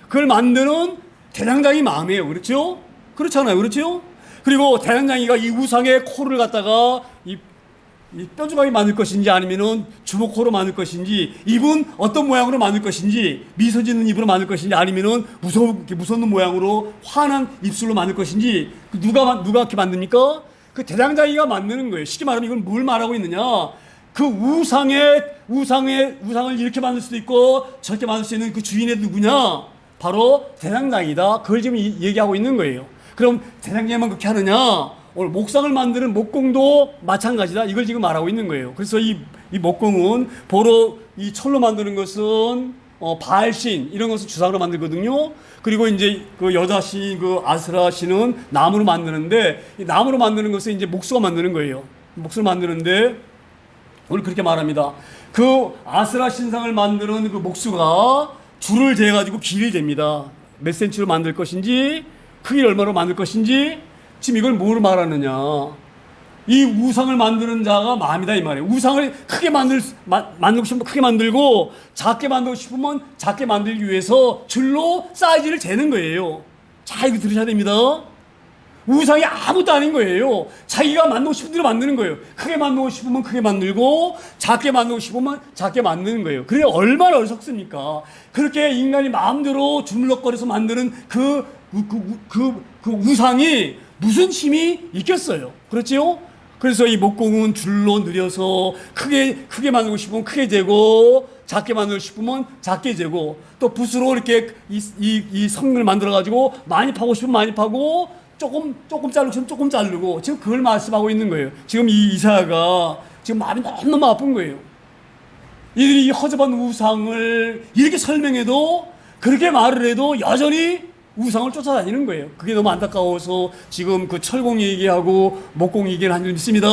그걸 만드는 대장장이 마음이에요. 그렇죠? 그렇잖아요. 그렇죠? 그리고 대장장이가 이 우상의 코를 갖다가 이 뾰족하게 만들 것인지 아니면은 주먹코로 만들 것인지 입은 어떤 모양으로 만들 것인지 미소 짓는 입으로 만들 것인지 아니면은 무서운 모양으로 환한 입술로 만들 것인지 누가 그렇게 만듭니까? 그 대장장이가 만드는 거예요. 쉽게 말하면 이건 뭘 말하고 있느냐? 그 우상을 이렇게 만들 수도 있고 저렇게 만들 수 있는 그 주인의 누구냐? 바로 대장장이다. 그걸 지금 얘기하고 있는 거예요. 그럼 대장장이만 그렇게 하느냐? 오늘 목상을 만드는 목공도 마찬가지다. 이걸 지금 말하고 있는 거예요. 그래서 이 목공은 보로 이 철로 만드는 것은 바알신 이런 것을 주상으로 만들거든요. 그리고 이제 그 여자 신, 그 아스라 신은 나무로 만드는데 이 나무로 만드는 것은 이제 목수가 만드는 거예요. 목수를 만드는데 오늘 그렇게 말합니다. 그 아스라 신상을 만드는 그 목수가 줄을 재가지고 길이를 잽니다. 몇 센치로 만들 것인지, 크기를 얼마로 만들 것인지, 지금 이걸 뭘 말하느냐. 이 우상을 만드는 자가 마음이다 이 말이에요. 우상을 크게 만들고 싶으면 크게 만들고 작게 만들고 싶으면 작게 만들기 위해서 줄로 사이즈를 재는 거예요. 자, 이거 들으셔야 됩니다. 우상이 아무것도 아닌 거예요. 자기가 만들고 싶은 대로 만드는 거예요. 크게 만들고 싶으면 크게 만들고 작게 만들고 싶으면 작게 만드는 거예요. 그게 얼마나 어리석습니까? 그렇게 인간이 마음대로 주물럭거려서 만드는 그 우상이 무슨 힘이 있겠어요? 그렇지요? 그래서 이 목공은 줄로 늘여서 크게 만들고 싶으면 크게 재고 작게 만들고 싶으면 작게 재고 또 붓으로 이렇게 이 성을 만들어 가지고 많이 파고 싶으면 많이 파고 조금 자르고 싶으면 조금 자르고 지금 그걸 말씀하고 있는 거예요. 지금 이 이사야가 지금 마음이 너무너무 아픈 거예요. 이들이 이 허접한 우상을 이렇게 설명해도 그렇게 말을 해도 여전히 우상을 쫓아다니는 거예요. 그게 너무 안타까워서 지금 그 철공 얘기하고 목공 얘기를 한 줄 믿습니다.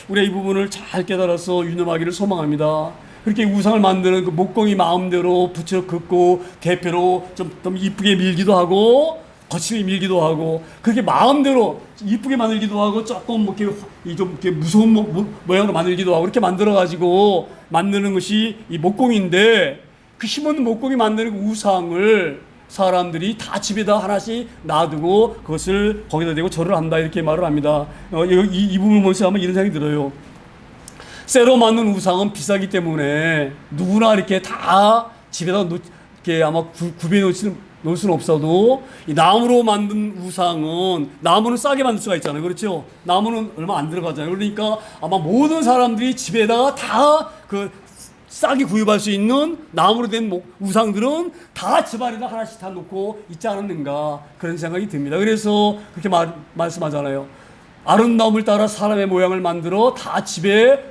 우리가 이 부분을 잘 깨달아서 유념하기를 소망합니다. 그렇게 우상을 만드는 그 목공이 마음대로 붓으로 긋고 대표로 좀 이쁘게 밀기도 하고 거칠게 밀기도 하고 그렇게 마음대로 이쁘게 만들기도 하고 조금 뭐 이렇게 좀 이렇게 무서운 모양으로 만들기도 하고 이렇게 만들어 가지고 만드는 것이 이 목공인데 그 힘없는 목공이 만드는 그 우상을 사람들이 다 집에다 하나씩 놔두고 그것을 거기다 대고 절을 한다 이렇게 말을 합니다. 이 부분을 보면서 아마 이런 생각이 들어요. 쇠로 만든 우상은 비싸기 때문에 누구나 이렇게 다 집에다 이렇게 아마 구비해 놓을 수는 없어도 이 나무로 만든 우상은 나무는 싸게 만들 수가 있잖아요. 그렇죠? 나무는 얼마 안 들어가잖아요. 그러니까 아마 모든 사람들이 집에다가 다 싸게 구입할 수 있는 나무로 된 우상들은 다 집안에다 하나씩 다 놓고 있지 않았는가 그런 생각이 듭니다. 그래서 그렇게 말씀하잖아요. 아름다움을 따라 사람의 모양을 만들어 다 집에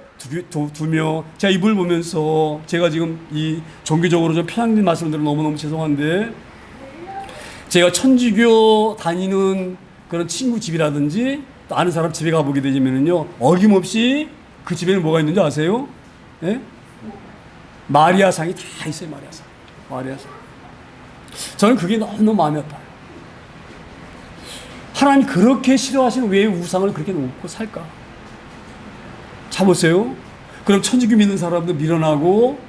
두며 제가 이걸 보면서 제가 지금 이 종교적으로 좀 편향된 말씀을 드려 너무너무 죄송한데 제가 천주교 다니는 그런 친구 집이라든지 또 아는 사람 집에 가보게 되면은요 어김없이 그 집에는 뭐가 있는지 아세요? 예? 마리아상이 다 있어요. 마리아상. 저는 그게 너무 마음이 아파요. 하나님 그렇게 싫어하시는 왜 우상을 그렇게 놓고 살까? 자 보세요. 그럼 천주교 믿는 사람도 밀어나고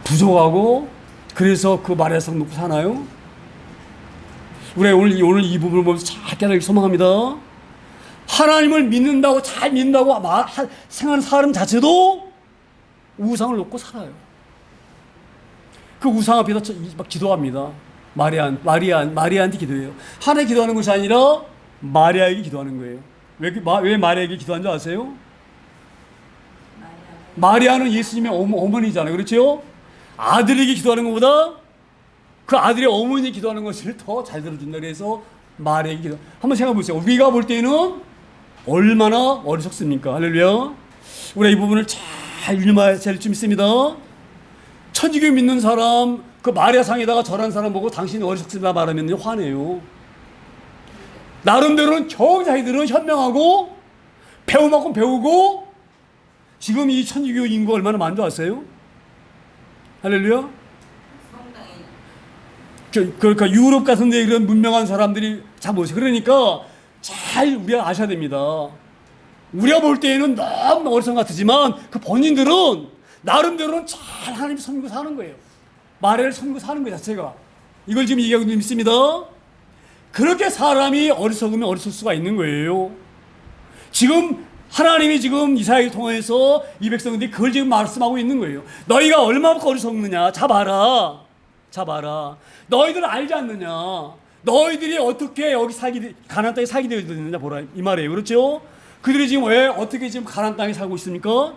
부족하고 그래서 그 마리아상 놓고 사나요? 우리 오늘 이 부분을 보면서 잘 깨닫기 소망합니다. 하나님을 믿는다고 잘 믿는다고 생각하는 사람 자체도 우상을 놓고 살아요. 그 우상 앞에다 막 기도합니다. 마리아한테 기도해요. 하나님 기도하는 것이 아니라 마리아에게 기도하는 거예요. 왜 마리아에게 기도한 줄 아세요? 마리아는 예수님의 어머니잖아요. 그렇죠? 아들에게 기도하는 것보다 그 아들의 어머니에게 기도하는 것을 더 잘 들어준다. 그래서 마리아에게 기도. 한번 생각해 보세요. 우리가 볼 때는 얼마나 어리석습니까? 할렐루야. 우리가 이 부분을 잘 유념해야 될 줄 믿습니다. 천주교 믿는 사람 그 마리아상에다가 절한 사람 보고 당신이 어리석습니다 말하면 화내요. 나름대로는 겨우 자기들은 현명하고 배울 만큼 배우고 지금 이 천주교 인구 얼마나 많은 줄 아세요? 할렐루야. 그러니까 유럽 같은 데 이런 문명한 사람들이 잘 모르세요. 그러니까 잘 우리가 아셔야 됩니다. 우리가 볼 때에는 너무 어리석은 것 같지만 그 본인들은 나름대로는 잘 하나님 섬기고 사는 거예요. 마리아를 섬기고 사는 것 자체가. 이걸 지금 얘기하고 있습니다. 그렇게 사람이 어리석으면 어리석을 수가 있는 거예요. 지금 하나님이 지금 이사야를 통해서 이 백성들이 그걸 지금 말씀하고 있는 거예요. 너희가 얼마나 어리석느냐. 자봐라. 너희들은 알지 않느냐. 너희들이 어떻게 여기 가나안 땅에 살게 되었느냐 보라 이 말이에요. 그렇죠? 그들이 지금 왜 어떻게 지금 가나안 땅에 살고 있습니까?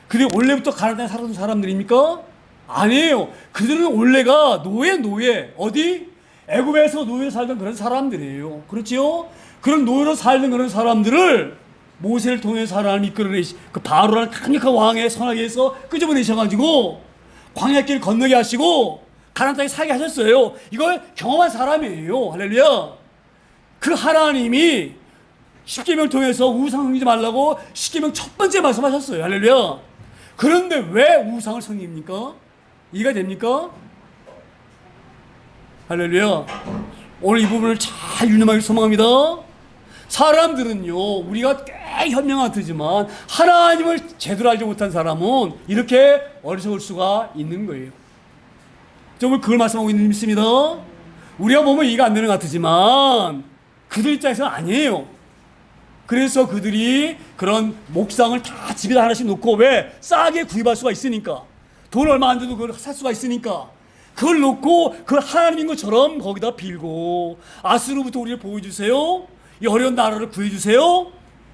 그들이 원래부터 가나안 땅에 살았던 사람들입니까? 아니에요. 그들은 원래가 노예 어디? 애굽에서 노예로 살던 그런 사람들이에요. 그렇지요? 그런 노예로 살던 그런 사람들을 모세를 통해서 하나님 이끌어내시, 그 바로라는 강력한 왕의 선하게에서 끄집어내셔가지고 광야길 건너게 하시고 가나안 땅에 살게 하셨어요. 이걸 경험한 사람이에요. 할렐루야. 그 하나님이 십계명을 통해서 우상 섬기지 말라고 십계명 첫 번째 말씀하셨어요. 할렐루야. 그런데 왜 우상을 섬깁니까? 이해가 됩니까? 할렐루야. 오늘 이 부분을 잘 유념하길 소망합니다. 사람들은요, 우리가 꽤 현명한 같지만 하나님을 제대로 알지 못한 사람은 이렇게 어리석을 수가 있는 거예요. 정말 그걸 말씀하고 있는 믿습니다. 우리가 보면 이해가 안 되는 것 같지만 그들 입장에서는 아니에요. 그래서 그들이 그런 목상을 다 집에다 하나씩 놓고, 왜? 싸게 구입할 수가 있으니까, 돈 얼마 안 줘도 그걸 살 수가 있으니까 그걸 놓고 그걸 하나님인 것처럼 거기다 빌고, 아수르부터 우리를 보호해주세요, 이 어려운 나라를 구해주세요,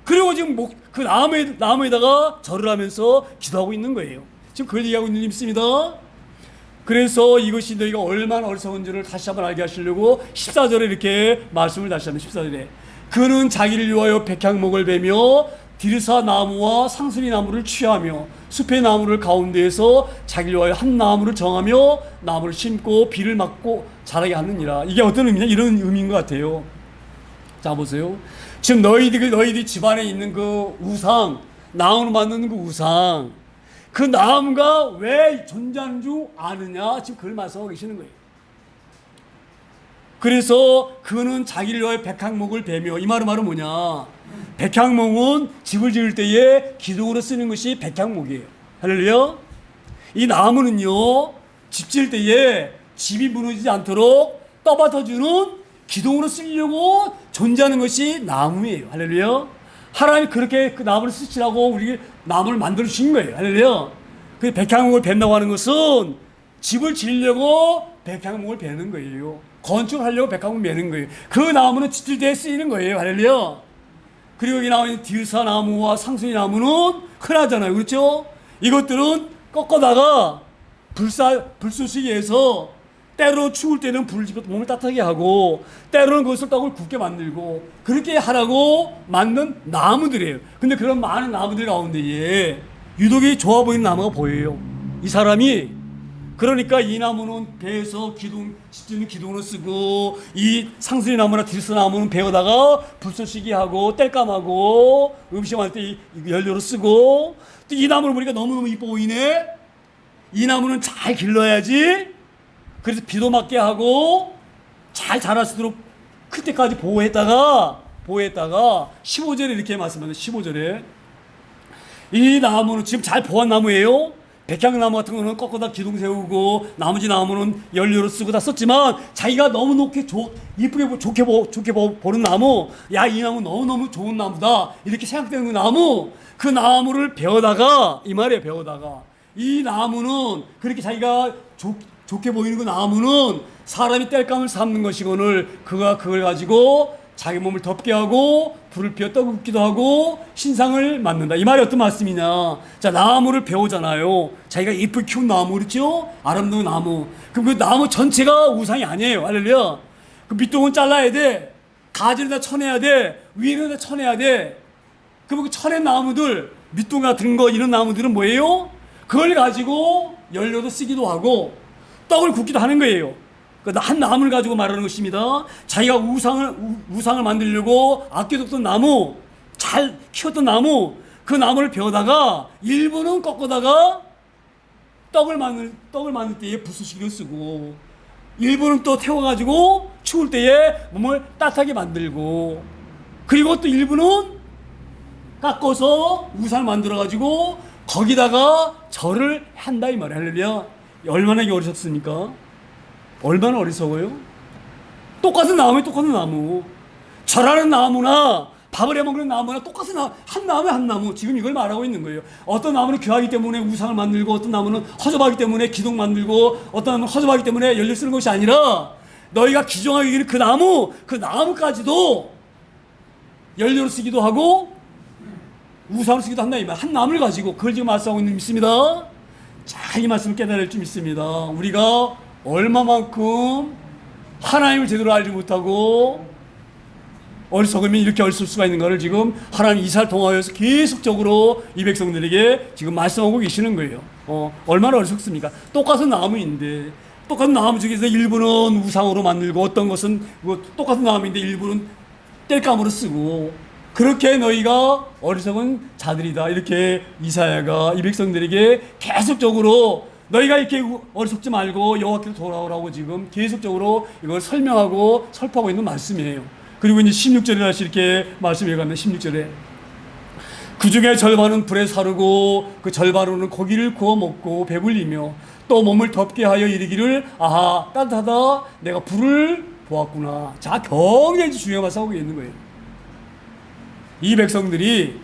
그리고 지금 그 나무에다가 절을 하면서 기도하고 있는 거예요. 지금 그걸 얘기하고 있는 줄 믿습니다. 그래서 이것이 너희가 얼마나 어리석은지를 다시 한번 알게 하시려고 14절에 이렇게 말씀을 다시 하면, 14절에 그는 자기를 위하여 백향목을 베며 디르사 나무와 상수리 나무를 취하며 숲의 나무를 가운데에서 자기를 위하여 한 나무를 정하며 나무를 심고 비를 맞고 자라게 하느니라. 이게 어떤 의미냐? 이런 의미인 것 같아요. 자, 보세요. 지금 너희들 집안에 있는 그 우상, 나무로 만드는 그 우상, 그 나무가 왜 존재하는 줄 아느냐? 지금 그걸 말씀하고 계시는 거예요. 그래서 그는 자기를 위하여 백향목을 베며, 이 말은 뭐냐? 백향목은 집을 지을 때에 기둥으로 쓰는 것이 백향목이에요. 할렐루야. 이 나무는요, 집 지을 때에 집이 무너지지 않도록 떠받쳐주는 기둥으로 쓰려고 존재하는 것이 나무예요. 할렐루야. 하나님이 그렇게 그 나무를 쓰시라고 우리 나무를 만들어 주신 거예요. 할렐루야. 그 백향목을 벤다고 하는 것은 집을 지으려고 백향목을 베는 거예요. 건축하려고 백향목을 베는 거예요. 그 나무는 집질 때에 쓰이는 거예요. 할렐루야. 그리고 여기 나오는 디르사 나무와 상수리 나무는 흔하잖아요. 그렇죠? 이것들은 꺾어다가 불쏘시기 위해서, 때로 추울 때는 불을 집어 몸을 따뜻하게 하고, 때로는 그것을 떡을 굽게 만들고, 그렇게 하라고 만든 나무들이에요. 근데 그런 많은 나무들 가운데에 유독이 좋아 보이는 나무가 보여요. 이 사람이, 그러니까 이 나무는 배에서 집지는 기둥으로 쓰고, 이 상수리 나무나 디르스 나무는 베어다가 불쏘시기 하고 땔감하고 음식할 때 연료로 쓰고, 또 이 나무를 보니까 너무너무 이뻐 보이네. 이 나무는 잘 길러야지. 그래서 비도 맞게 하고 잘 자랄 수 있도록 클 때까지 보호했다가 15절에 이렇게 말씀합니다. 15절에 이 나무는 지금 잘 보호한 나무예요. 백향나무 같은 거는 꺾어다 기둥 세우고, 나머지 나무는 연료로 쓰고 다 썼지만, 자기가 너무 이쁘게 좋게 보는 나무, 야, 이 나무 너무너무 좋은 나무다, 이렇게 생각되는 그 나무, 그 나무를 베어다가, 이 말이에요. 베어다가 이 나무는, 그렇게 자기가 좋게 보이는 그 나무는 사람이 땔감을 삼는 것이거늘 그걸 가지고 자기 몸을 덮게 하고 불을 피워 떡을 굽기도 하고 신상을 만든다. 이 말이 어떤 말씀이냐? 자, 나무를 베오잖아요. 자기가 이쁘게 키운 나무, 그렇죠? 아름다운 나무. 그럼 그 나무 전체가 우상이 아니에요. 할렐루야. 그 밑동은 잘라야 돼. 가지를 다 쳐내야 돼. 위를 다 쳐내야 돼. 그럼 그 쳐낸 나무들, 밑동 같은 거, 이런 나무들은 뭐예요? 그걸 가지고 연료도 쓰기도 하고 떡을 굽기도 하는 거예요. 한 나무를 가지고 말하는 것입니다. 자기가 우상을 만들려고 아껴뒀던 나무, 잘 키웠던 나무, 그 나무를 베어다가 일부는 꺾어다가 떡을 만들 때에 불쏘시개를 쓰고, 일부는 또 태워가지고 추울 때에 몸을 따뜻하게 만들고, 그리고 또 일부는 깎아서 우상을 만들어가지고 거기다가 절을 한다, 이 말이에요. 할렐루야. 얼마나 어리석습니까? 얼마나 어리석어요? 똑같은 나무에 똑같은 나무. 절하는 나무나 밥을 해먹는 나무나 똑같은 나무, 한 나무에 한 나무. 지금 이걸 말하고 있는 거예요. 어떤 나무는 귀하기 때문에 우상을 만들고, 어떤 나무는 허접하기 때문에 기둥 만들고, 어떤 나무는 허접하기 때문에 연료 쓰는 것이 아니라, 너희가 기종하기를 그 나무까지도 연료로 쓰기도 하고 우상을 쓰기도 한다, 이 말. 한 나무를 가지고 그걸 지금 말씀하고 있는 믿습니다. 자, 이 말씀을 깨달을 줄 믿습니다. 우리가 얼마만큼 하나님을 제대로 알지 못하고 어리석으면 이렇게 어리석을 수가 있는가를 지금 하나님 이사를 통하여서 계속적으로 이 백성들에게 지금 말씀하고 계시는 거예요. 얼마나 어리석습니까? 똑같은 나무인데, 똑같은 나무 중에서 일부는 우상으로 만들고 어떤 것은 똑같은 나무인데 일부는 땔감으로 쓰고, 그렇게 너희가 어리석은 자들이다, 이렇게 이사야가 이 백성들에게 계속적으로 너희가 이렇게 어리석지 말고 여호와께로 돌아오라고 지금 계속적으로 이걸 설명하고 설파하고 있는 말씀이에요. 그리고 이제 16절에 다시 이렇게 말씀해 가면 16절에 그 중에 절반은 불에 사르고 그 절반으로는 고기를 구워 먹고 배불리며 또 몸을 덥게 하여 이르기를 아하 따뜻하다 내가 불을 보았구나. 자, 굉장히 중요한 말씀 하고 있는 거예요. 이 백성들이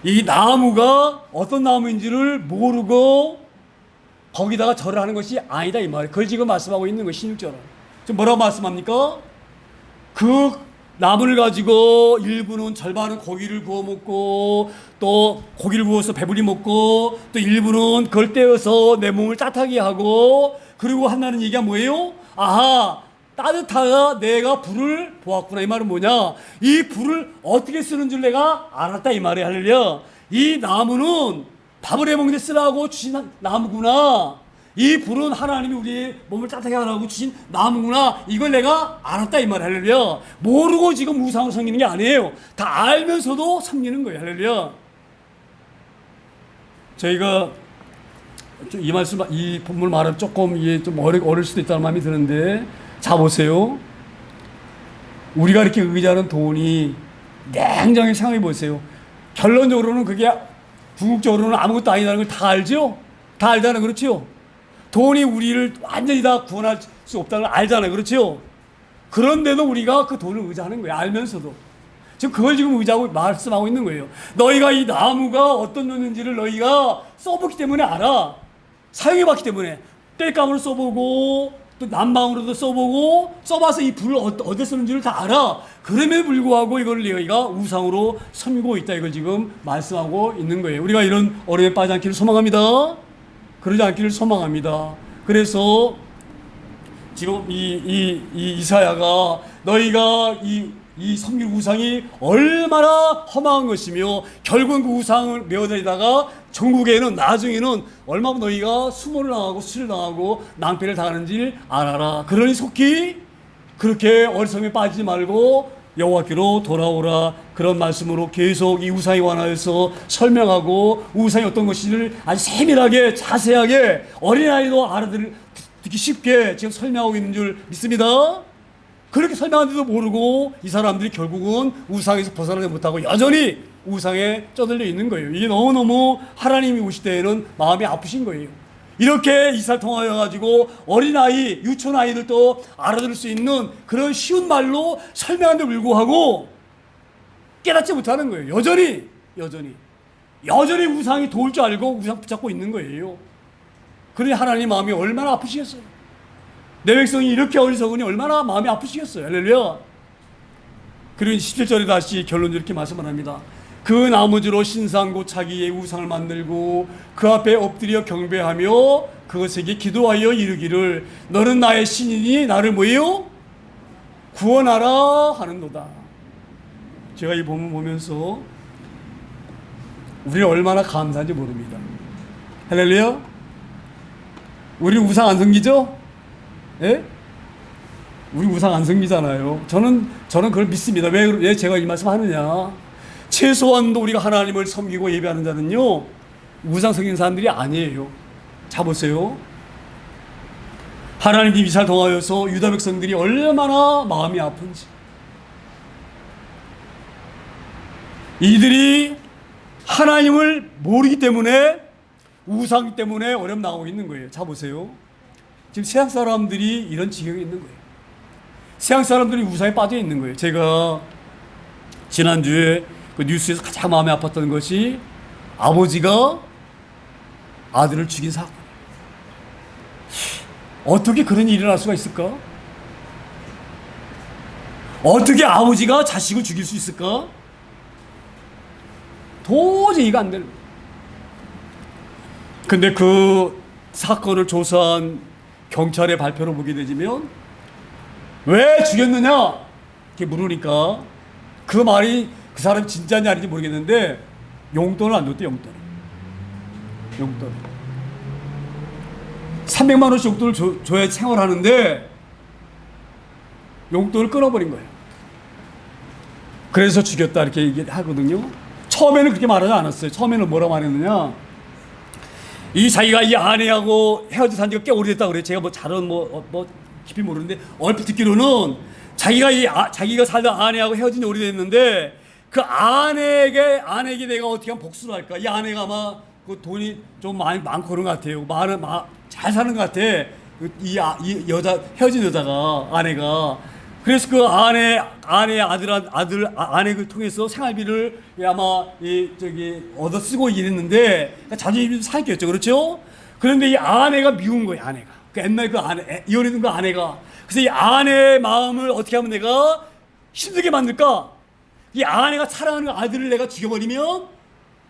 이 나무가 어떤 나무인지를 모르고 거기다가 절을 하는 것이 아니다 이 말이에요. 그걸 지금 말씀하고 있는 거예요. 16절은 지금 뭐라고 말씀합니까? 그 나무를 가지고 일부는 절반은 고기를 구워 먹고 또 고기를 구워서 배불리 먹고 또 일부는 그걸 떼어서 내 몸을 따뜻하게 하고 그리고 한다는 얘기가 뭐예요? 아하 따뜻하다 내가 불을 보았구나. 이 말은 뭐냐? 이 불을 어떻게 쓰는 줄 내가 알았다 이 말이에요. 할렐루야. 이 나무는 밥을 해먹는 데 쓰라고 주신 나무구나. 이 불은 하나님이 우리 몸을 따뜻하게 하라고 주신 나무구나. 이걸 내가 알았다 이 말. 할렐루야. 모르고 지금 우상을 섬기는 게 아니에요. 다 알면서도 섬기는 거예요. 할렐루야. 저희가 이 말씀, 이 본문 말은 조금 이게 좀 어릴 수도 있다는 마음이 드는데, 자 보세요. 우리가 이렇게 의지하는 돈이 냉정히 생각해 보세요. 결론적으로는 그게 궁극적으로는 아무것도 아니라는 걸 다 알죠? 다 알잖아요. 그렇죠? 돈이 우리를 완전히 다 구원할 수 없다는 걸 알잖아요. 그렇죠? 그런데도 우리가 그 돈을 의지하는 거예요. 알면서도. 지금 그걸 지금 의지하고 말씀하고 있는 거예요. 너희가 이 나무가 어떤 놈인지를 너희가 써보기 때문에 알아. 사용해봤기 때문에. 땔감으로 써보고 또 난방으로도 써보고 써봐서 이 불을 어디에 쓰는지를 다 알아. 그럼에도 불구하고 이걸 너희가 우상으로 섬기고 있다. 이걸 지금 말씀하고 있는 거예요. 우리가 이런 어려움에 빠지지 않기를 소망합니다. 그러지 않기를 소망합니다. 그래서 지금 이사야가 너희가 이 섬길 우상이 얼마나 험한 것이며 결국은 그 우상을 메어다니다가 전국에는 나중에는 얼마나 너희가 수모를 당하고 수치를 당하고 낭패를 당하는지 알아라. 그러니 속히 그렇게 어리석음에 빠지지 말고 여호와께로 돌아오라. 그런 말씀으로 계속 이 우상에 관하여서 설명하고 우상이 어떤 것인지를 아주 세밀하게 자세하게 어린아이도 알아듣기 쉽게 지금 설명하고 있는 줄 믿습니다. 그렇게 설명하는데도 모르고 이 사람들이 결국은 우상에서 벗어나지 못하고 여전히 우상에 쩌들려 있는 거예요. 이게 너무너무 하나님이 오실 때에는 마음이 아프신 거예요. 이렇게 이사를 통하여 가지고 어린아이, 유치원아이들도 알아들을 수 있는 그런 쉬운 말로 설명하는데 불구하고 깨닫지 못하는 거예요. 여전히 우상이 도울 줄 알고 우상 붙잡고 있는 거예요. 그러니 하나님 마음이 얼마나 아프시겠어요. 내 백성이 이렇게 어리석으니 얼마나 마음이 아프시겠어요. 할렐루야. 그리고 17절에 다시 결론적으로 이렇게 말씀을 합니다. 그 나무주로 신상 곧 자기의 우상을 만들고 그 앞에 엎드려 경배하며 그것에게 기도하여 이르기를 너는 나의 신이니 나를 뭐예요? 구원하라 하는도다. 제가 이 본문 보면서 우리는 얼마나 감사한지 모릅니다. 할렐루야. 우리 우상 안 섬기죠? 예? 우리 우상 안 섬기잖아요. 저는 그걸 믿습니다. 왜 제가 이 말씀 하느냐? 최소한도 우리가 하나님을 섬기고 예배하는 자는요, 우상 섬기는 사람들이 아니에요. 자 보세요. 하나님 이사를 통하여서 유다 백성들이 얼마나 마음이 아픈지. 이들이 하나님을 모르기 때문에 우상 때문에 어려움 나오고 있는 거예요. 자 보세요. 지금 세상 사람들이 이런 지경에 있는 거예요. 세상 사람들이 우상에 빠져 있는 거예요. 제가 지난주에 그 뉴스에서 가장 마음이 아팠던 것이 아버지가 아들을 죽인 사건. 어떻게 그런 일이 일어날 수가 있을까? 어떻게 아버지가 자식을 죽일 수 있을까? 도저히 이해가 안 되는 거예요. 근데 그 사건을 조사한 경찰의 발표를 보게 되면 왜 죽였느냐? 이렇게 물으니까 그 말이 그 사람이 진짜인지 아닌지 모르겠는데 용돈을 안 줬대. 용돈 300만 원씩 용돈을 줘야 생활하는데 용돈을 끊어버린 거예요. 그래서 죽였다 이렇게 얘기하거든요. 처음에는 그렇게 말하지 않았어요. 처음에는 뭐라고 말했느냐, 이 자기가 이 아내하고 헤어진 산 지가 꽤 오래됐다 그래요. 제가 뭐 잘은 뭐 깊이 모르는데 얼핏 듣기로는 자기가 살던 아내하고 헤어진 지 오래됐는데 그 아내에게 내가 어떻게 하면 복수를 할까? 이 아내가 아마 그 돈이 좀 많고 그런 것 같아요. 잘 사는 것 같아. 이 여자, 헤어진 여자가, 아내가. 그래서 그 아내를 통해서 생활비를 아마 얻어 쓰고 이랬는데 자존심이 상했겠죠. 그렇죠? 그런데 이 아내가 미운 거예요. 아내가. 그 옛날 이혼했던 그 아내가. 그래서 이 아내의 마음을 어떻게 하면 내가 힘들게 만들까? 이 아내가 사랑하는 아들을 내가 죽여버리면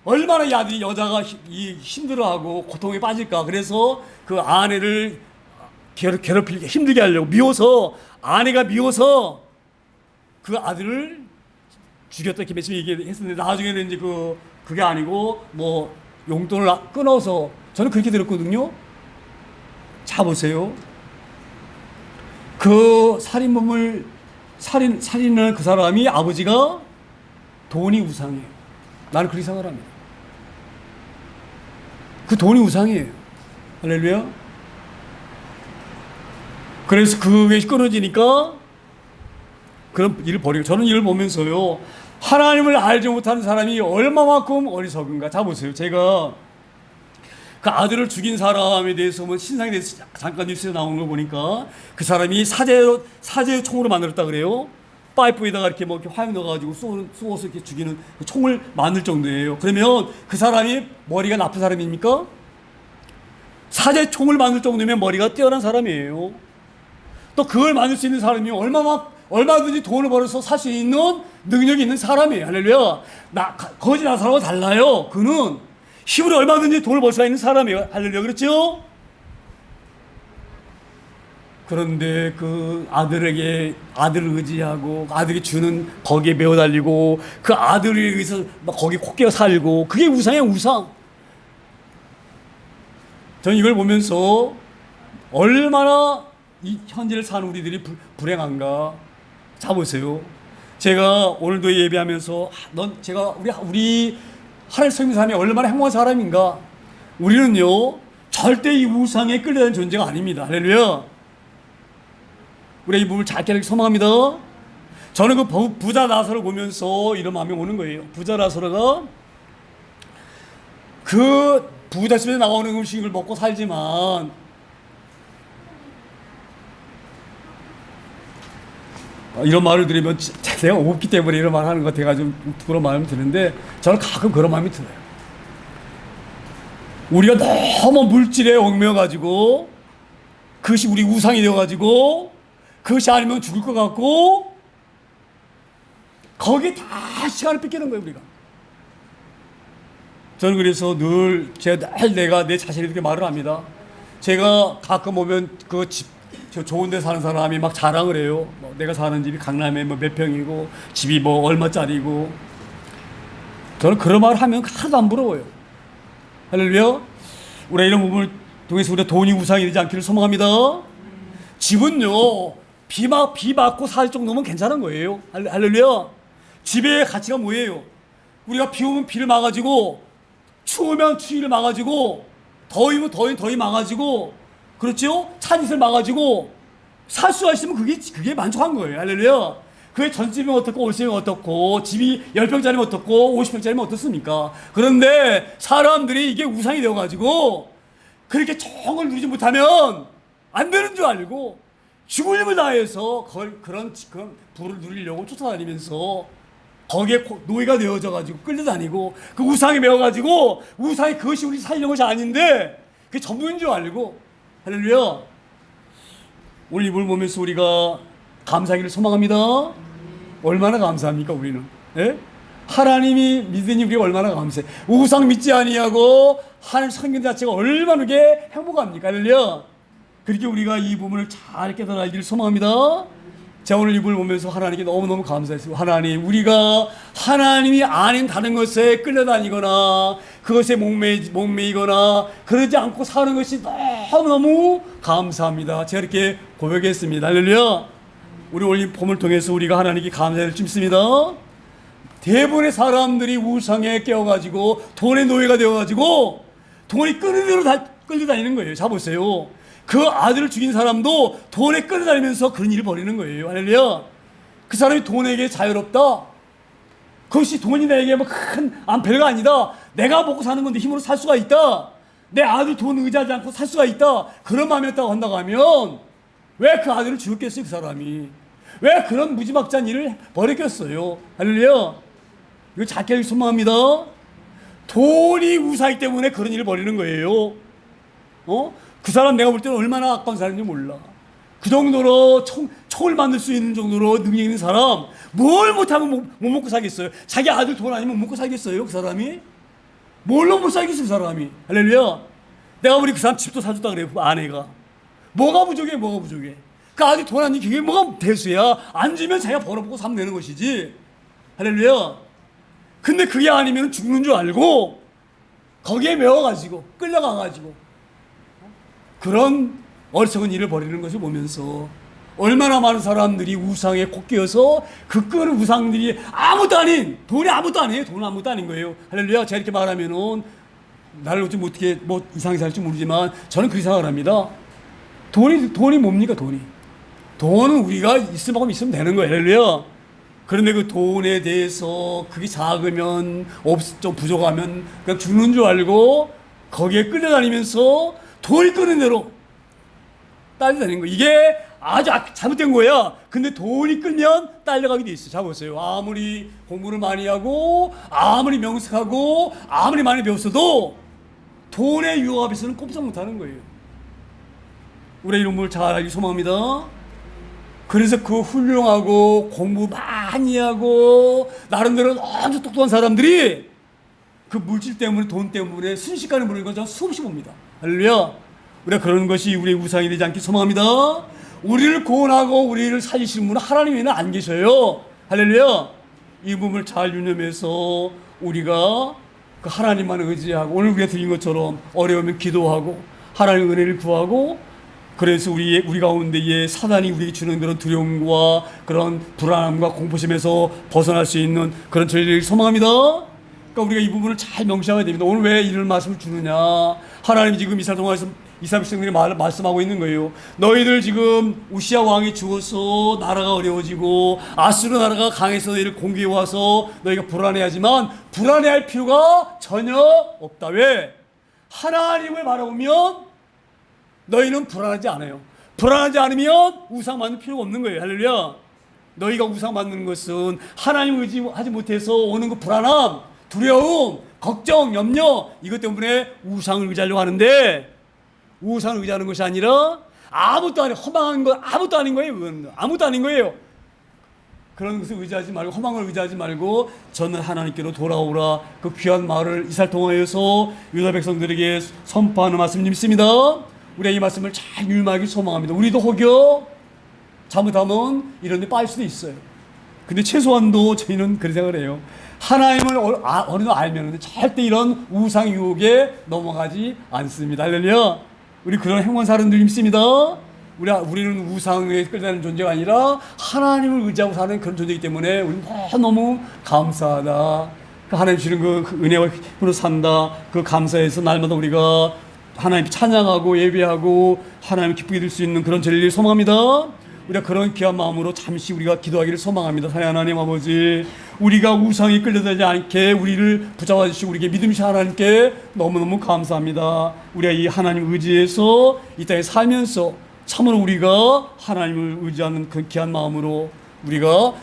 얼마나 이 아들이, 여자가 힘들어하고 고통에 빠질까. 그래서 그 아내를 괴롭히게, 힘들게 하려고, 아내가 미워서 그 아들을 죽였다 이렇게 말씀 얘기했었는데, 나중에는 이제 그게 아니고 뭐 용돈을 끊어서, 저는 그렇게 들었거든요. 자 보세요. 그 살인을 그 사람이, 아버지가 돈이 우상이에요. 나는 그렇게 생각합니다. 그 돈이 우상이에요. 할렐루야. 그래서 그게 끊어지니까 그런 일을 벌이고, 저는 이를 보면서요, 하나님을 알지 못하는 사람이 얼마만큼 어리석은가. 자 보세요. 제가 그 아들을 죽인 사람에 대해서 뭐 신상에 대해서 잠깐 뉴스에 나오는 거 보니까 그 사람이 사제 총으로 만들었다 그래요. 파이프에다가 이렇게 뭐 이렇게 화약 넣어가지고 쏘아서 이렇게 죽이는 그 총을 만들 정도예요. 그러면 그 사람이 머리가 나쁜 사람입니까? 사제 총을 만들 정도면 머리가 뛰어난 사람이에요. 또 그걸 만들 수 있는 사람이 얼마든지 돈을 벌어서 살 수 있는 능력이 있는 사람이에요. 할렐루야. 거지 나사로가 달라요. 그는 힘으로 얼마든지 돈을 벌 수 있는 사람이에요. 할렐루야. 그렇죠? 그런데 그 아들을 의지하고 아들이 주는 거기에 매어 달리고 그 아들을 위해서 막 거기 콧겨 살고, 그게 우상이에요. 우상. 저는 이걸 보면서 얼마나 이 현재를 사는 우리들이 불행한가. 자 보세요. 제가 오늘도 예배하면서 우리 하나님 섬기는 사람이 얼마나 행복한 사람인가. 우리는요 절대 이 우상에 끌려다니는 존재가 아닙니다. 할렐루야. 우리 이 부분을 잘 깨닫기 소망합니다. 저는 그 부자 나사로를 보면서 이런 마음이 오는 거예요. 부자 나사로가 그 부잣집에 나오는 음식을 먹고 살지만 이런 말을 들으면 내가 없기 때문에 이런 말 하는 것 같아가 좀 그런 마음이 드는데, 저는 가끔 그런 마음이 들어요. 우리가 너무 물질에 얽매여가지고 그것이 우리 우상이 되어가지고 그것이 아니면 죽을 것 같고 거기에 다 시간을 뺏기는 거예요. 우리가. 저는 그래서 내가 내 자신에 이렇게 말을 합니다. 제가 가끔 오면 저 좋은 데 사는 사람이 막 자랑을 해요. 내가 사는 집이 강남에 몇 평이고 집이 얼마짜리고. 저는 그런 말을 하면 하나도 안 부러워요. 할렐루야. 우리가 이런 부분을 통해서 우리가 돈이 우상이 되지 않기를 소망합니다. 집은요 비 맞고 살 정도면 괜찮은 거예요. 할렐루야. 집의 가치가 뭐예요? 우리가 비 오면 비를 막아주고, 추우면 추위를 막아주고, 더위면 더위 막아주고, 그렇죠? 찬짓을 막아주고 살 수가 있으면 그게 만족한 거예요. 할렐루야. 그게 전집이면 어떻고 월세면 어떻고 집이 10평짜리면 어떻고 50평짜리면 어떻습니까? 그런데 사람들이 이게 우상이 되어가지고 그렇게 정을 누리지 못하면 안 되는 줄 알고 죽을 힘을 다해서 그런 부를 누리려고 쫓아다니면서 거기에 노예가 되어져가지고 끌려다니고 그 우상에 매어가지고 우상이 그것이 우리 살려는 것이 아닌데 그게 전부인 줄 알고. 할렐루야. 오늘 이걸 보면서 우리가 감사하기를 소망합니다. 얼마나 감사합니까 우리는? 예? 하나님이 믿으니 우리가 얼마나 감사해. 우상 믿지 아니하고 하나님 섬기는 자체가 얼마나 행복합니까? 할렐루야. 그렇게 우리가 이 부분을 잘 깨달아 알기를 소망합니다. 제가 오늘 이걸 보면서 하나님께 너무너무 감사했어요. 하나님, 우리가 하나님이 아닌 다른 것에 끌려다니거나 그것에 목매이거나 그러지 않고 사는 것이 너무너무 감사합니다. 제가 이렇게 고백했습니다. 할렐루야. 우리 오늘 봄을 통해서 우리가 하나님께 감사를 찜습니다. 대부분의 사람들이 우상에 깨어가지고 돈의 노예가 되어가지고 돈이 끄는 대로 끌려다니는 거예요. 자 보세요. 그 아들을 죽인 사람도 돈에 끌어다니면서 그런 일을 벌이는 거예요. 할렐루야. 그 사람이 돈에게 자유롭다. 그것이 돈이 내게 뭐 별거 아니다. 내가 먹고 사는 건데 힘으로 살 수가 있다. 내 아들 돈 의지하지 않고 살 수가 있다. 그런 마음이었다고 한다고 하면 왜 그 아들을 죽였겠어요, 그 사람이? 왜 그런 무지막지한 일을 벌였겠어요? 할렐루야. 이거 작게 소망합니다. 돈이 우사이기 때문에 그런 일을 벌이는 거예요. 그 사람 내가 볼 때는 얼마나 아까운 사람인지 몰라. 그 정도로 총을 만들 수 있는 정도로 능력 있는 사람, 뭘 못하면 못 먹고 살겠어요? 자기 아들 돈 아니면 못 먹고 살겠어요? 그 사람이? 뭘로 못 살겠어요, 그 사람이? 할렐루야. 내가 우리 그 사람 집도 사줬다 그래요, 그 아내가. 뭐가 부족해, 뭐가 부족해? 그 아들 돈 아니, 그게 뭐가 대수야? 안 주면 자기가 벌어보고 사면 되는 것이지. 할렐루야. 근데 그게 아니면 죽는 줄 알고, 거기에 매워가지고, 끌려가가지고, 그런 어리석은 일을 벌이는 것을 보면서 얼마나 많은 사람들이 우상에 꽂혀서 그 끄는 우상들이 아무것도 아닌, 돈이 아무것도 아니에요. 돈은 아무것도 아닌 거예요. 할렐루야. 제가 이렇게 말하면은 나를 좀 어떻게 뭐 이상하게 살지 모르지만 저는 그렇게 생각을 합니다. 돈이 뭡니까, 돈이? 돈은 우리가 있을 만큼 있으면 되는 거예요. 할렐루야. 그런데 그 돈에 대해서 그게 작으면 좀 부족하면 그냥 죽는 줄 알고 거기에 끌려다니면서 돈이 끄는 대로 딸려다니는 거. 이게 아주 잘못된 거야. 근데 돈이 끌면 딸려가게 돼 있어. 자 보세요. 아무리 공부를 많이 하고 아무리 명석하고 아무리 많이 배웠어도 돈의 유혹 앞에서는 꼼짝 못하는 거예요. 우리 이런 걸 잘 알기 소망합니다. 그래서 그 훌륭하고 공부 많이 하고 나름대로 아주 똑똑한 사람들이 그 물질 때문에 돈 때문에 순식간에 무너진 건 수없이 봅니다. 할렐루야. 우리가 그런 것이 우리의 우상이 되지 않길 소망합니다. 우리를 구원하고 우리를 살리시는 분은 하나님 외에는 안 계셔요. 할렐루야. 이 부분을 잘 유념해서 우리가 그 하나님만 의지하고 오늘 우리가 드린 것처럼 어려우면 기도하고 하나님의 은혜를 구하고 그래서 우리 가운데에 사단이 우리에게 주는 그런 두려움과 그런 불안함과 공포심에서 벗어날 수 있는 그런 저희들이 소망합니다. 그러니까 우리가 이 부분을 잘 명심해야 됩니다. 오늘 왜 이런 말씀을 주느냐? 하나님이 지금 이스라엘 동안에서 이스라엘 백성들이 말씀하고 있는 거예요. 너희들 지금 우시아 왕이 죽어서 나라가 어려워지고 아수르 나라가 강해서 너희를 공격해 와서 너희가 불안해하지만 불안해할 필요가 전혀 없다. 왜? 하나님을 바라보면 너희는 불안하지 않아요. 불안하지 않으면 우상 만들 필요가 없는 거예요. 할렐루야. 너희가 우상 만드는 것은 하나님을 의지하지 못해서 오는 그 불안함, 두려움, 걱정, 염려 이것 때문에 우상을 의지하려고 하는데 우상을 의지하는 것이 아니라 아무것도 아닌 허망한 것 아무것도 아닌 거예요. 아무것도 아닌 거예요. 그런 것을 의지하지 말고 허망을 의지하지 말고 저는 하나님께로 돌아오라. 그 귀한 말을 이스라엘 통하여서 유다 백성들에게 선포하는 말씀 있습니다. 우리가 이 말씀을 잘 유념하기 소망합니다. 우리도 혹여 잘못하면 이런 데 빠질 수도 있어요. 근데 최소한도 저희는 그런 생각을 해요. 하나님을 어느 정도 알면 절대 이런 우상 유혹에 넘어가지 않습니다. 할렐루야. 우리 그런 행운 사람들 있습니다. 우리는 우상에 끌려다니는 존재가 아니라 하나님을 의지하고 사는 그런 존재이기 때문에 우리는 너무 감사하다. 하나님 주시는 그 은혜와 힘으로 산다. 그 감사해서 날마다 우리가 하나님 찬양하고 예배하고 하나님 기쁘게 될 수 있는 그런 진리를 소망합니다. 우리가 그런 귀한 마음으로 잠시 우리가 기도하기를 소망합니다. 사랑하는 하나님 아버지, 우리가 우상에 끌려다니지 않게 우리를 붙잡아 주시고 우리에게 믿음이신 하나님께 너무너무 감사합니다. 우리가 이 하나님 의지해서 이 땅에 살면서 참으로 우리가 하나님을 의지하는 그 귀한 마음으로 우리가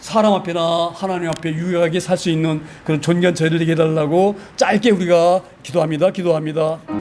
사람 앞에나 하나님 앞에 유일하게 살 수 있는 그런 존귀한 저희를 되게 해달라고 짧게 우리가 기도합니다.